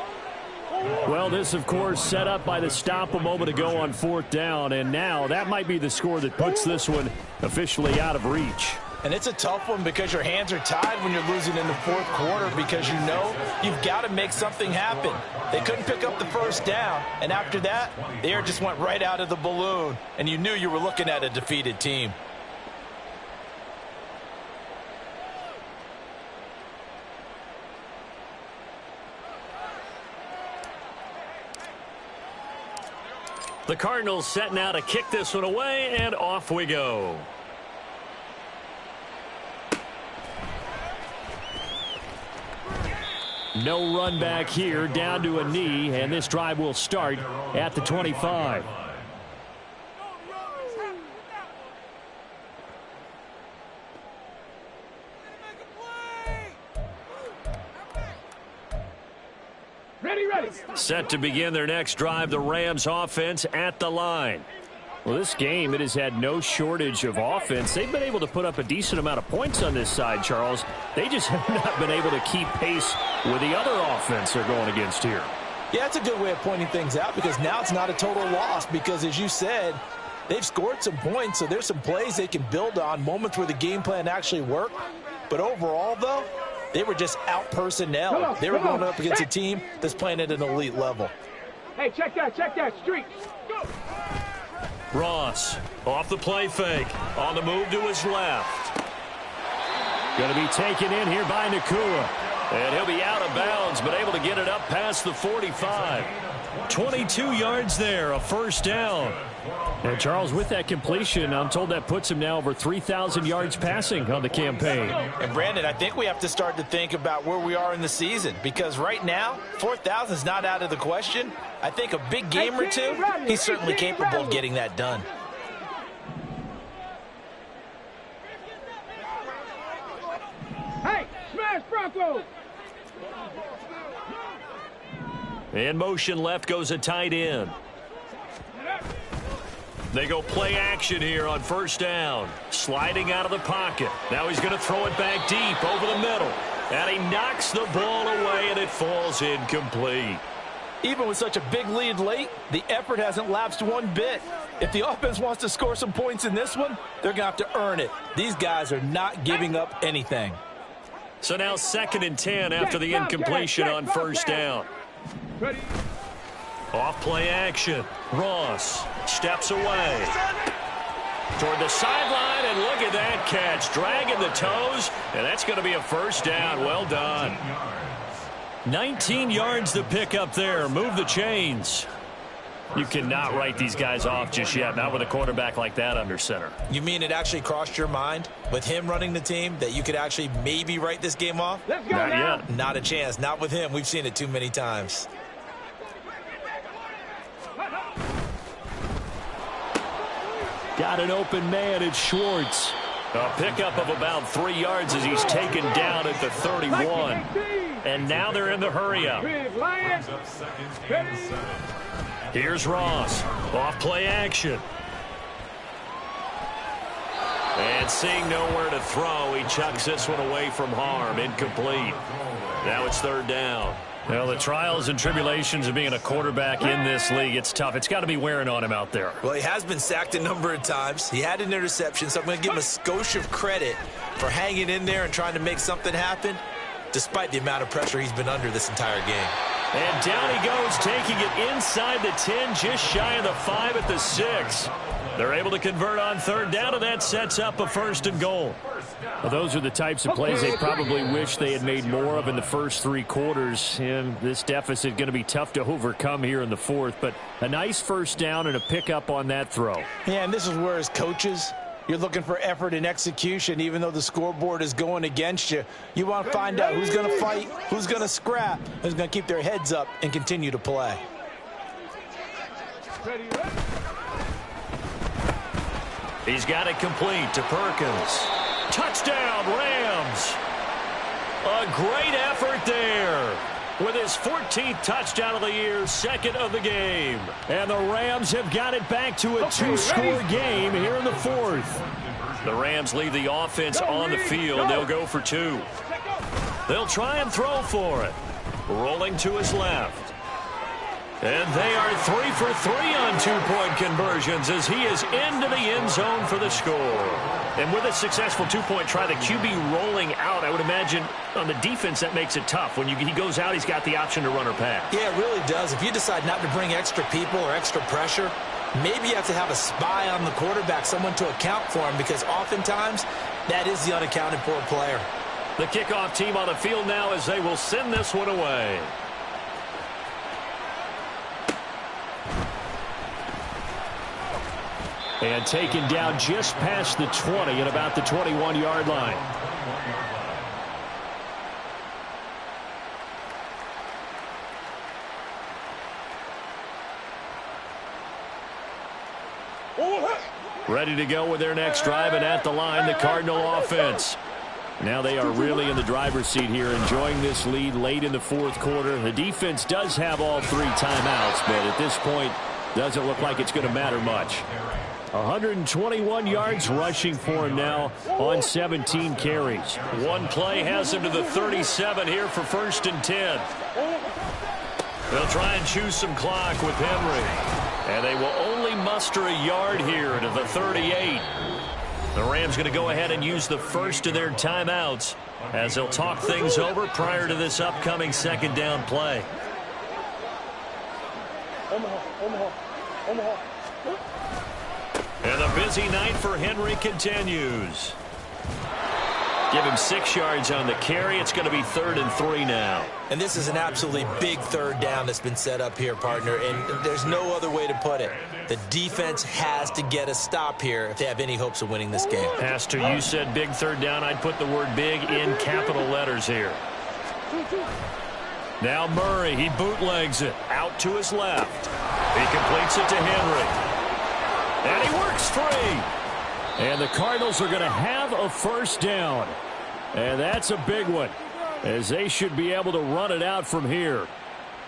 Well, this, of course, set up by the stop a moment ago on 4th down, and now that might be the score that puts this one officially out of reach. And it's a tough one because your hands are tied when you're losing in the fourth quarter because you know you've got to make something happen. They couldn't pick up the first down, and after that, the air just went right out of the balloon, and you knew you were looking at a defeated team. The Cardinals set now to kick this one away, and off we go. No run back here, down to a knee, and this drive will start at the 25. Ready. Set to begin their next drive, the Rams offense at the line. Well, this game, it has had no shortage of offense. They've been able to put up a decent amount of points on this side, Charles. They just have not been able to keep pace with the other offense they're going against here. Yeah, that's a good way of pointing things out because now it's not a total loss because, as you said, they've scored some points, so there's some plays they can build on, moments where the game plan actually worked. But overall, though, they were just out-personnel. They were going up against a team that's playing at an elite level. Hey, check that, street. Go. Ross off the play fake. On the move to his left. Going to be taken in here by Nakua. And he'll be out of bounds, but able to get it up past the 45. 22 yards there, a first down. And Charles, with that completion, I'm told that puts him now over 3,000 yards passing on the campaign. And Brandon, I think we have to start to think about where we are in the season because right now, 4,000 is not out of the question. I think a big game or two, he's certainly capable of getting that done. Hey, smash Bronco! In motion left goes a tight end. They go play action here on first down. Sliding out of the pocket. Now he's going to throw it back deep over the middle. And he knocks the ball away, and it falls incomplete. Even with such a big lead late, the effort hasn't lapsed one bit. If the offense wants to score some points in this one, they're going to have to earn it. These guys are not giving up anything. So now 2nd and 10 after the incompletion on first down. Ready. Off play action. Ross steps away toward the sideline, and look at that catch. Dragging the toes, and that's going to be a first down. Well done. 19 yards to pick up there. Move the chains. You cannot write these guys off just yet, not with a quarterback like that under center. You mean it actually crossed your mind with him running the team that you could actually maybe write this game off? Let's go Not now. yet. Not a chance. Not with him. We've seen it too many times. Got an open man. It's Schwartz. A pickup of about 3 yards as he's taken down at the 31. And now they're in the hurry-up. Big Lion. Ready. Here's Ross. Off play action. And seeing nowhere to throw, he chucks this one away from harm. Incomplete. Now it's 3rd down. Well, the trials and tribulations of being a quarterback in this league, it's tough. It's got to be wearing on him out there. Well, he has been sacked a number of times. He had an interception, so I'm going to give him a skosh of credit for hanging in there and trying to make something happen, despite the amount of pressure he's been under this entire game. And down he goes, taking it inside the 10, just shy of the 5 at the 6. They're able to convert on 3rd down, and that sets up a 1st and goal. Well, those are the types of plays they probably wish they had made more of in the first 3 quarters. And this deficit going to be tough to overcome here in the 4th. But a nice 1st down and a pickup on that throw. Yeah, and this is where, as coaches, you're looking for effort and execution, even though the scoreboard is going against you. You want to find out who's going to fight, who's going to scrap, who's going to keep their heads up and continue to play. Ready. He's got it complete to Perkins. Touchdown, Rams. A great effort there. With his 14th touchdown of the year, 2nd of the game. And the Rams have got it back to a 2-score game here in the 4th. The Rams leave the offense on the field. They'll go for 2. They'll try and throw for it. Rolling to his left. And they are 3 for 3 on two-point conversions as he is into the end zone for the score. And with a successful two-point try, the QB rolling out, I would imagine on the defense that makes it tough. When he goes out, he's got the option to run or pass. Yeah, it really does. If you decide not to bring extra people or extra pressure, maybe you have to have a spy on the quarterback, someone to account for him, because oftentimes that is the unaccounted for player. The kickoff team on the field now as they will send this one away. And taken down just past the 20 at about the 21-yard line. Ready to go with their next drive, and at the line, the Cardinal offense. Now they are really in the driver's seat here, enjoying this lead late in the fourth quarter. The defense does have all 3 timeouts, but at this point, doesn't look like it's going to matter much. 121 yards rushing for him now on 17 carries. One play has him to the 37 here for 1st and 10. They'll try and choose some clock with Henry. And they will only muster a yard here to the 38. The Rams going to go ahead and use the first of their timeouts as they'll talk things over prior to this upcoming second down play. And the busy night for Henry continues. Give him 6 yards on the carry. It's going to be 3rd and 3 now. And this is an absolutely big third down that's been set up here, partner, and there's no other way to put it. The defense has to get a stop here if they have any hopes of winning this game. Pastor, you said big third down. I'd put the word big in capital letters here. Now Murray, he bootlegs it out to his left. He completes it to Henry. And he works free. And the Cardinals are going to have a first down. And that's a big one, as they should be able to run it out from here.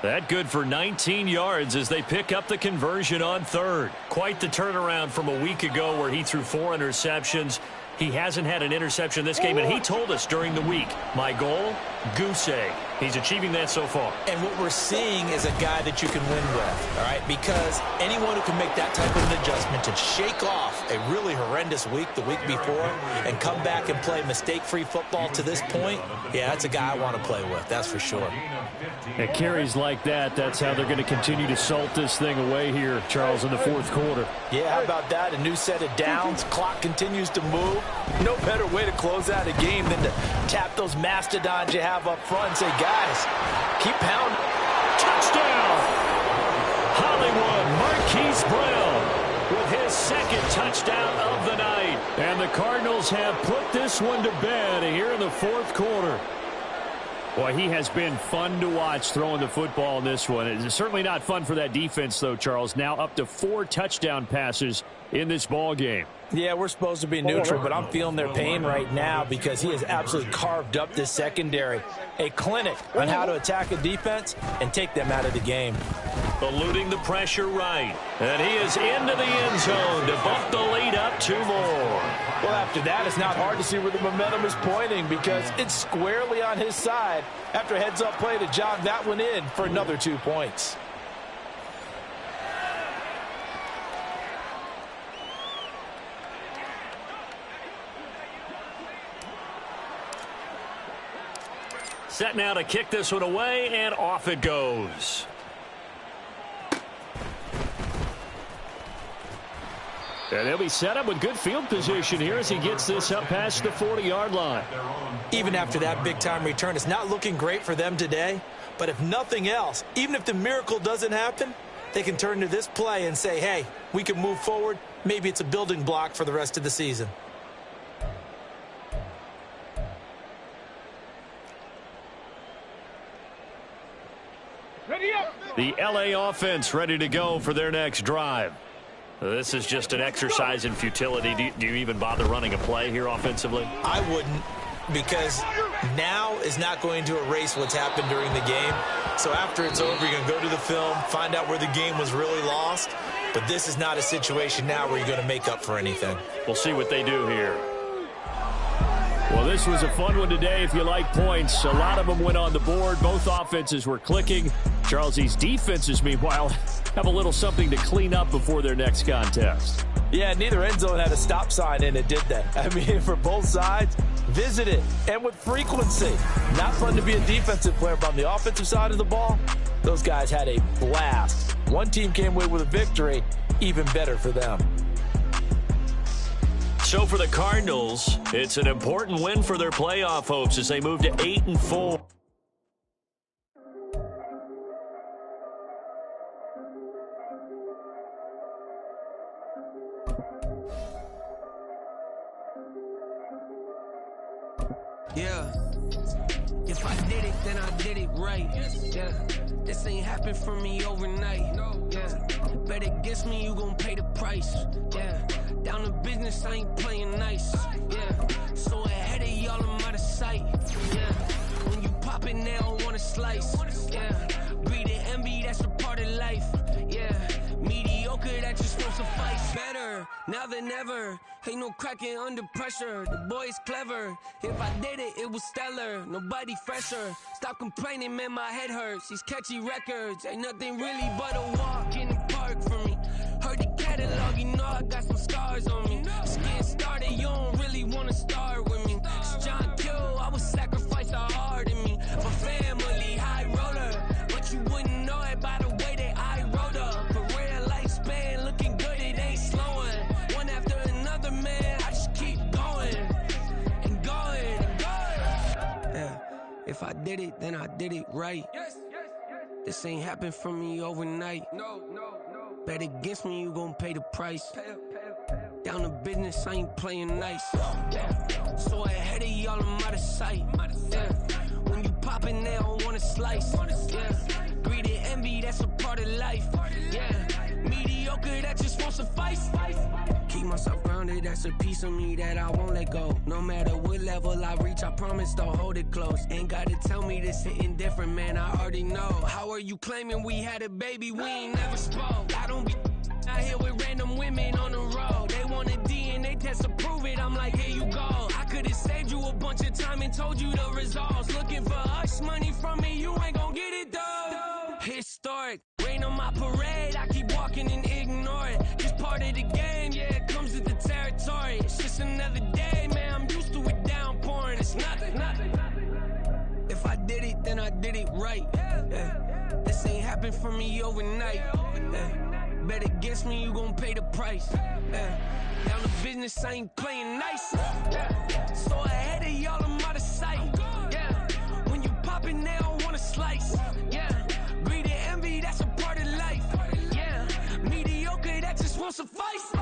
That good for 19 yards as they pick up the conversion on 3rd. Quite the turnaround from a week ago where he threw 4 interceptions. He hasn't had an interception this game, and he told us during the week, my goal, goose egg. He's achieving that so far. And what we're seeing is a guy that you can win with, all right? Because anyone who can make that type of an adjustment to shake off a really horrendous week the week before and come back and play mistake-free football to this point, yeah, that's a guy I want to play with, that's for sure. At carries like that, that's how they're going to continue to salt this thing away here, Charles, in the fourth quarter. Yeah, how about that? A new set of downs. Clock continues to move. No better way to close out a game than to tap those mastodons you have up front and say, guys, keep pounding. Touchdown! Hollywood Marquise Brown with his 2nd touchdown of the night. And the Cardinals have put this one to bed here in the fourth quarter. Boy, he has been fun to watch throwing the football in this one. It's certainly not fun for that defense, though, Charles. Now up to 4 touchdown passes in this ball game. Yeah, we're supposed to be neutral, but I'm feeling their pain right now because he has absolutely carved up this secondary. A clinic on how to attack a defense and take them out of the game. Eluding the pressure right. And he is into the end zone to bump the lead up 2 more. Well, after that, it's not hard to see where the momentum is pointing because it's squarely on his side after a heads-up play to jog that one in for another 2 points. Set now to kick this one away, and off it goes. And they'll be set up with good field position here as he gets this up past the 40-yard line. Even after that big-time return, it's not looking great for them today. But if nothing else, even if the miracle doesn't happen, they can turn to this play and say, hey, we can move forward. Maybe it's a building block for the rest of the season. The LA offense ready to go for their next drive. This is just an exercise in futility. Do you even bother running a play here offensively? I wouldn't, because now is not going to erase what's happened during the game. So after it's over, you're going to go to the film, find out where the game was really lost. But this is not a situation now where you're going to make up for anything. We'll see what they do here. Well, this was a fun one today if you like points. A lot of them went on the board. Both offenses were clicking. Charles's defenses, meanwhile, have a little something to clean up before their next contest. Yeah, neither end zone had a stop sign in it, did they? I mean, for both sides, visit it, and with frequency. Not fun to be a defensive player, but on the offensive side of the ball, those guys had a blast. One team came away with a victory, even better for them. So for the Cardinals, it's an important win for their playoff hopes as they move to 8-4. Yeah. If I did it, then I did it right. Yeah. This ain't happened for me overnight. Yeah. Bet against me, you gon' pay the price. Yeah. Down to business, I ain't playing nice. Yeah. So ahead of y'all, I'm out of sight. Yeah. When you pop it, they don't wanna slice. Yeah. Breed and envy, that's a part of life. Yeah. Mediocre, that just won't suffice. Better now than ever. Ain't no cracking under pressure. The boy's clever. If I did it, it was stellar. Nobody fresher. Stop complaining, man, my head hurts. These catchy records ain't nothing really but a walk in the park for me. Heard the catalog, you know I got some scars on me. Just getting started, you don't really wanna start with me. It's John Kill, I would sacrifice a heart in me. For family, high roller. But you wouldn't know it by the way that I wrote up. Career lifespan looking good, it ain't slowing. One after another, man, I just keep going. And going, and going. Yeah, if I did it, then I did it right. This ain't happened for me overnight. No. Bet against me, you gon' pay the price. Down to business, I ain't playing nice. Yeah. So ahead of y'all, I'm out of sight. Yeah. When you poppin', they don't wanna slice. Yeah. Greed and envy, that's a part of life. Yeah. Mediocre, that just won't suffice. Keep myself grounded, that's a piece of me that I won't let go. No matter what level I reach, I promise to hold it close. Ain't gotta tell me this hitting different, man, I already know. How are you claiming we had a baby, we ain't never spoke? I don't be out here with random women on the road. They want a DNA test to prove it, I'm like, here you go. I could've saved you a bunch of time and told you the results. Looking for hush money from me, you ain't gon' get it though. Historic, rain on my parade, I keep walking and ignore it. Just part of the game, yeah, it comes with the territory. It's just another day, man, I'm used to it downpouring. It's nothing. If I did it, then I did it right. Yeah. This ain't happened for me overnight. Yeah. Bet against me, you gon' pay the price. Yeah. Down to business, I ain't playing nice. Yeah. So ahead of y'all, I'm out of sight. Yeah. When you poppin', they don't wanna slice. Yeah. Greed and envy, that's a part of life. Yeah. Mediocre, that just won't suffice.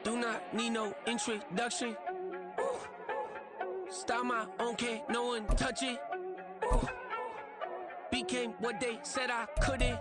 Do not need no introduction. Ooh. Start my own, can't no one touch it. Ooh. Became what they said I couldn't.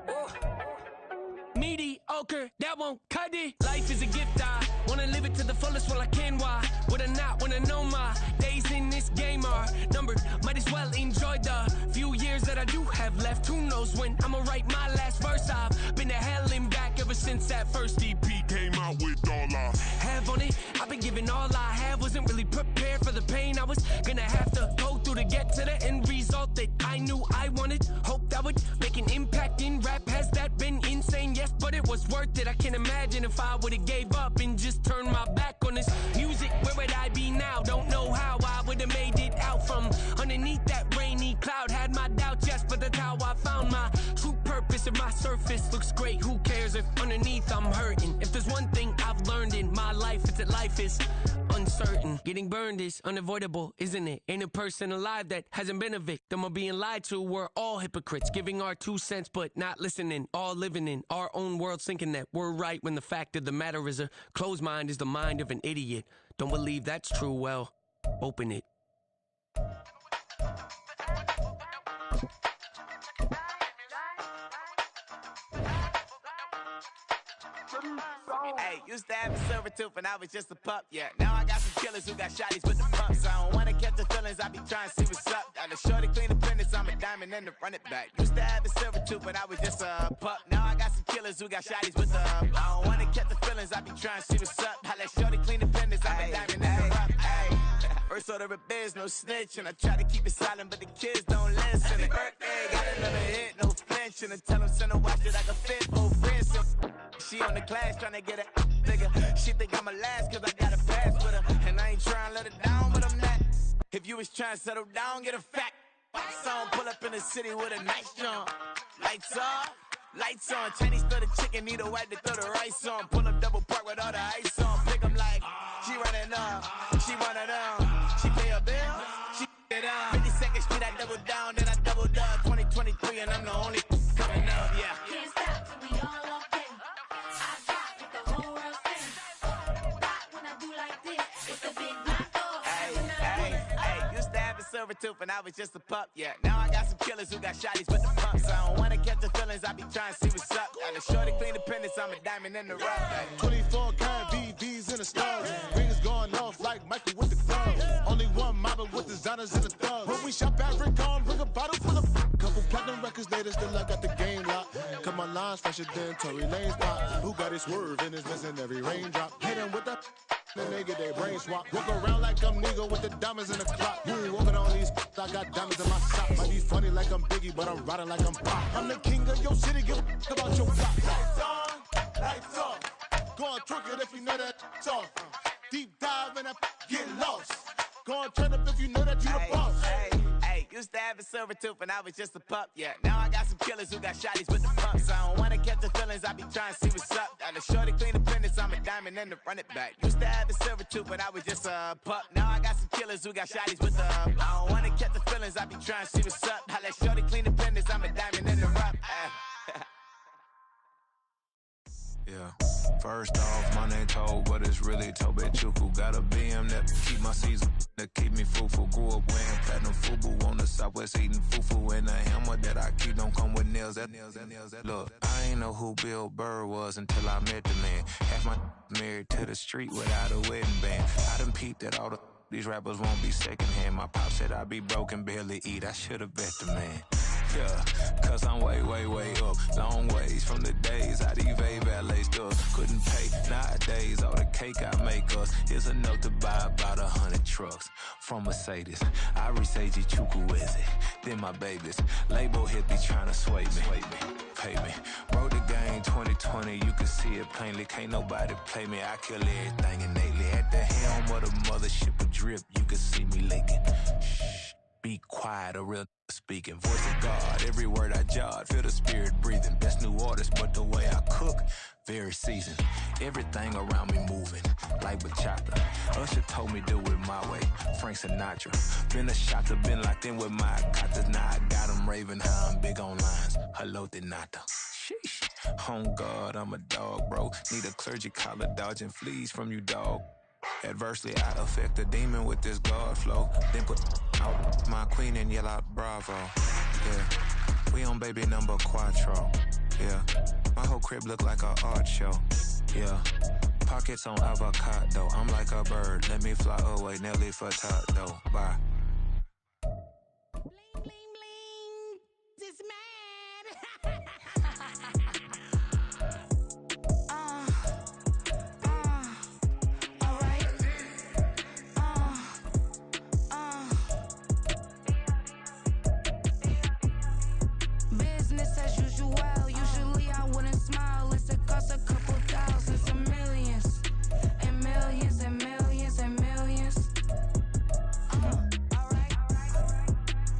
Ooh. Mediocre, that won't cut it. Life is a gift, I wanna live it to the fullest while I can. Why would I not wanna know my days in this game are numbered? Might as well enjoy the few years that I do have left. Who knows when I'ma write my last verse? I've been to hell and back ever since that first EP came out with all I have on it. I've been giving all I have, wasn't really prepared for the pain I was gonna have to go through to get to the end result that I knew I wanted. Hoped I would make an impact in rap. Has that been insane? Yes, but it was worth it. I can't imagine if I would've gave up and just turned my back on this music. Where would I be now? Don't know how I would've made it out from underneath that rainy cloud. Had my doubts, yes, but that's how I found my true purpose. And my surface looks great, who cares if underneath I'm hurting? If there's one thing I've learned in my life, it's that life is uncertain. Getting burned is unavoidable, isn't it? Ain't a person alive that hasn't been a victim of being lied to. We're all hypocrites, giving our 2 cents but not listening. All living in our own world, thinking that we're right when the fact of the matter is a closed mind is the mind of an idiot. Don't believe that's true? Well, open it. Hey, used to have a silver tooth and I was just a pup, yeah. Now I got some killers who got shotties with the pumps. I don't wanna catch the feelings, I be trying to see what's up. Got a shorty clean the fitness, I'm a diamond and to run it back. Used to have a silver tooth but I was just a pup. Now I got some killers who got shotties with the I don't wanna catch the feelings, I be trying to see what's up. I let shorty clean the fitness, I'm a diamond and to run it. First order of biz, no snitch, and I try to keep it silent, but the kids don't listen. Birthday, got another hit, no flinch, and I tell them send a watch that I can fit both wrists. She on the class trying to get a bigger. She think I'm a last cause I got a pass with her, and I ain't trying to let her down, but I'm not. If you was trying to settle down, get a fat song, pull up in the city with a nice jump. Lights off, lights on. Chinese throw the chicken, need a wipe to throw the rice on. Pull up double park with all the ice on. Pick 'em like she running up, she running down. She pay a bill, she it up. 52nd Street, I double down, then I doubled up. 2023, and I'm the only coming up, yeah. Can't stop till we all up in. I got what the whole world sings. Rock when I do like this, it's the big block off. Hey, used to have a silver tooth and I was just a pup, yeah. Now I got some killers who got shotties with the pumps. I don't wanna catch the feelings, I be trying to see what's up. Got a shorty clean the pendants, I'm a diamond in the rough. 24 karat VVs in the stars. Rings going off like Michael with the clubs. Only one mobbing with designers in the thugs. When we shop at Rick on, bring a bottle full of couple platinum records later, still I got the game locked. Cause my lines fresher than Tory Lane's pop. Who got his swerve and is missing every raindrop. Hit him with the then they get their brain swap. Walk around like I'm nigga with the diamonds in the clock. You ain't walking on these I got diamonds in my sock. Might be funny like I'm Biggie, but I'm riding like I'm Pop. I'm the king of your city, give a about your block. Lights on, lights off. Go on, twerk it if you know that off. Deep dive and get lost. Go on, turn up if you know that you the boss. Hey, used to have a silver tooth and I was just a pup, yeah. Now I got some killers who got shotties with the pumps. I don't wanna catch the feelings, I be trying to see what's up. Got a shorty clean the pendants, I'm a diamond and to run it back. Used to have a silver tooth but I was just a pup. Now I got some killers who got shotties with the I don't wanna catch the feelings, I be trying to see what's up. I let shorty clean the pendants, I'm a diamond and to run. Yeah. First off, my name Toad, but it's really Tobe Chuku. Got a BM that keep my season, that keep me fruitful. Grew up wearing platinum FUBU on the Southwest eating fufu. And the hammer that I keep don't come with nails. Look, I ain't know who Bill Burr was until I met the man. Half my married to the street without a wedding band. I done peeped that all these rappers won't be secondhand. My pop said I'd be broke and barely eat. I should've bet the man. Yeah, cause I'm way up, long ways from the days I evade valet stuff. Couldn't pay nowadays, all the cake I make us is enough to buy about 100 trucks from Mercedes. I resage Chukwueze, then my babies. Label hit be trying to sway me, pay me. Broke the game 2020, you can see it plainly. Can't nobody play me, I kill everything innately. At the helm of the mothership of drip, you can see me leaking. Shh, be quiet, a real speaking. Voice of God, every word I jot, feel the spirit breathing. Best new artist, but the way I cook, very seasoned. Everything around me moving, like bachata. Usher told me do it my way, Frank Sinatra. Been a shotter, been locked in with my katas. Now I got them raving how I'm big on lines. Hello, Denata. Sheesh. On God, I'm a dog, bro. Need a clergy collar, dodging fleas from you, dog. Adversely, I affect the demon with this God flow. Then put out my queen and yell out bravo. Yeah, we on baby number quattro. Yeah, my whole crib look like a art show. Yeah, pockets on avocado. I'm like a bird, let me fly away. Nelly Furtado. Bye. Bling, bling, bling. This man. Business as usual. Usually I wouldn't smile. It's a cost a couple thousands and millions. And millions and millions and millions. Alright.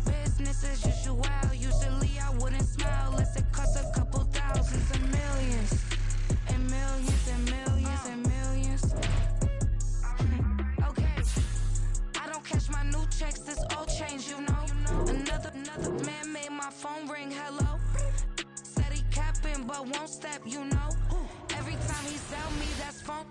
Business as usual. Usually I wouldn't smile. It's a cost a couple thousands and millions. And millions and millions and millions. Okay. I don't cash my new checks. This old change, you know. Another man made my phone ring. Hello. Said he capping but won't step, you know. Every time he sell me, that's phone.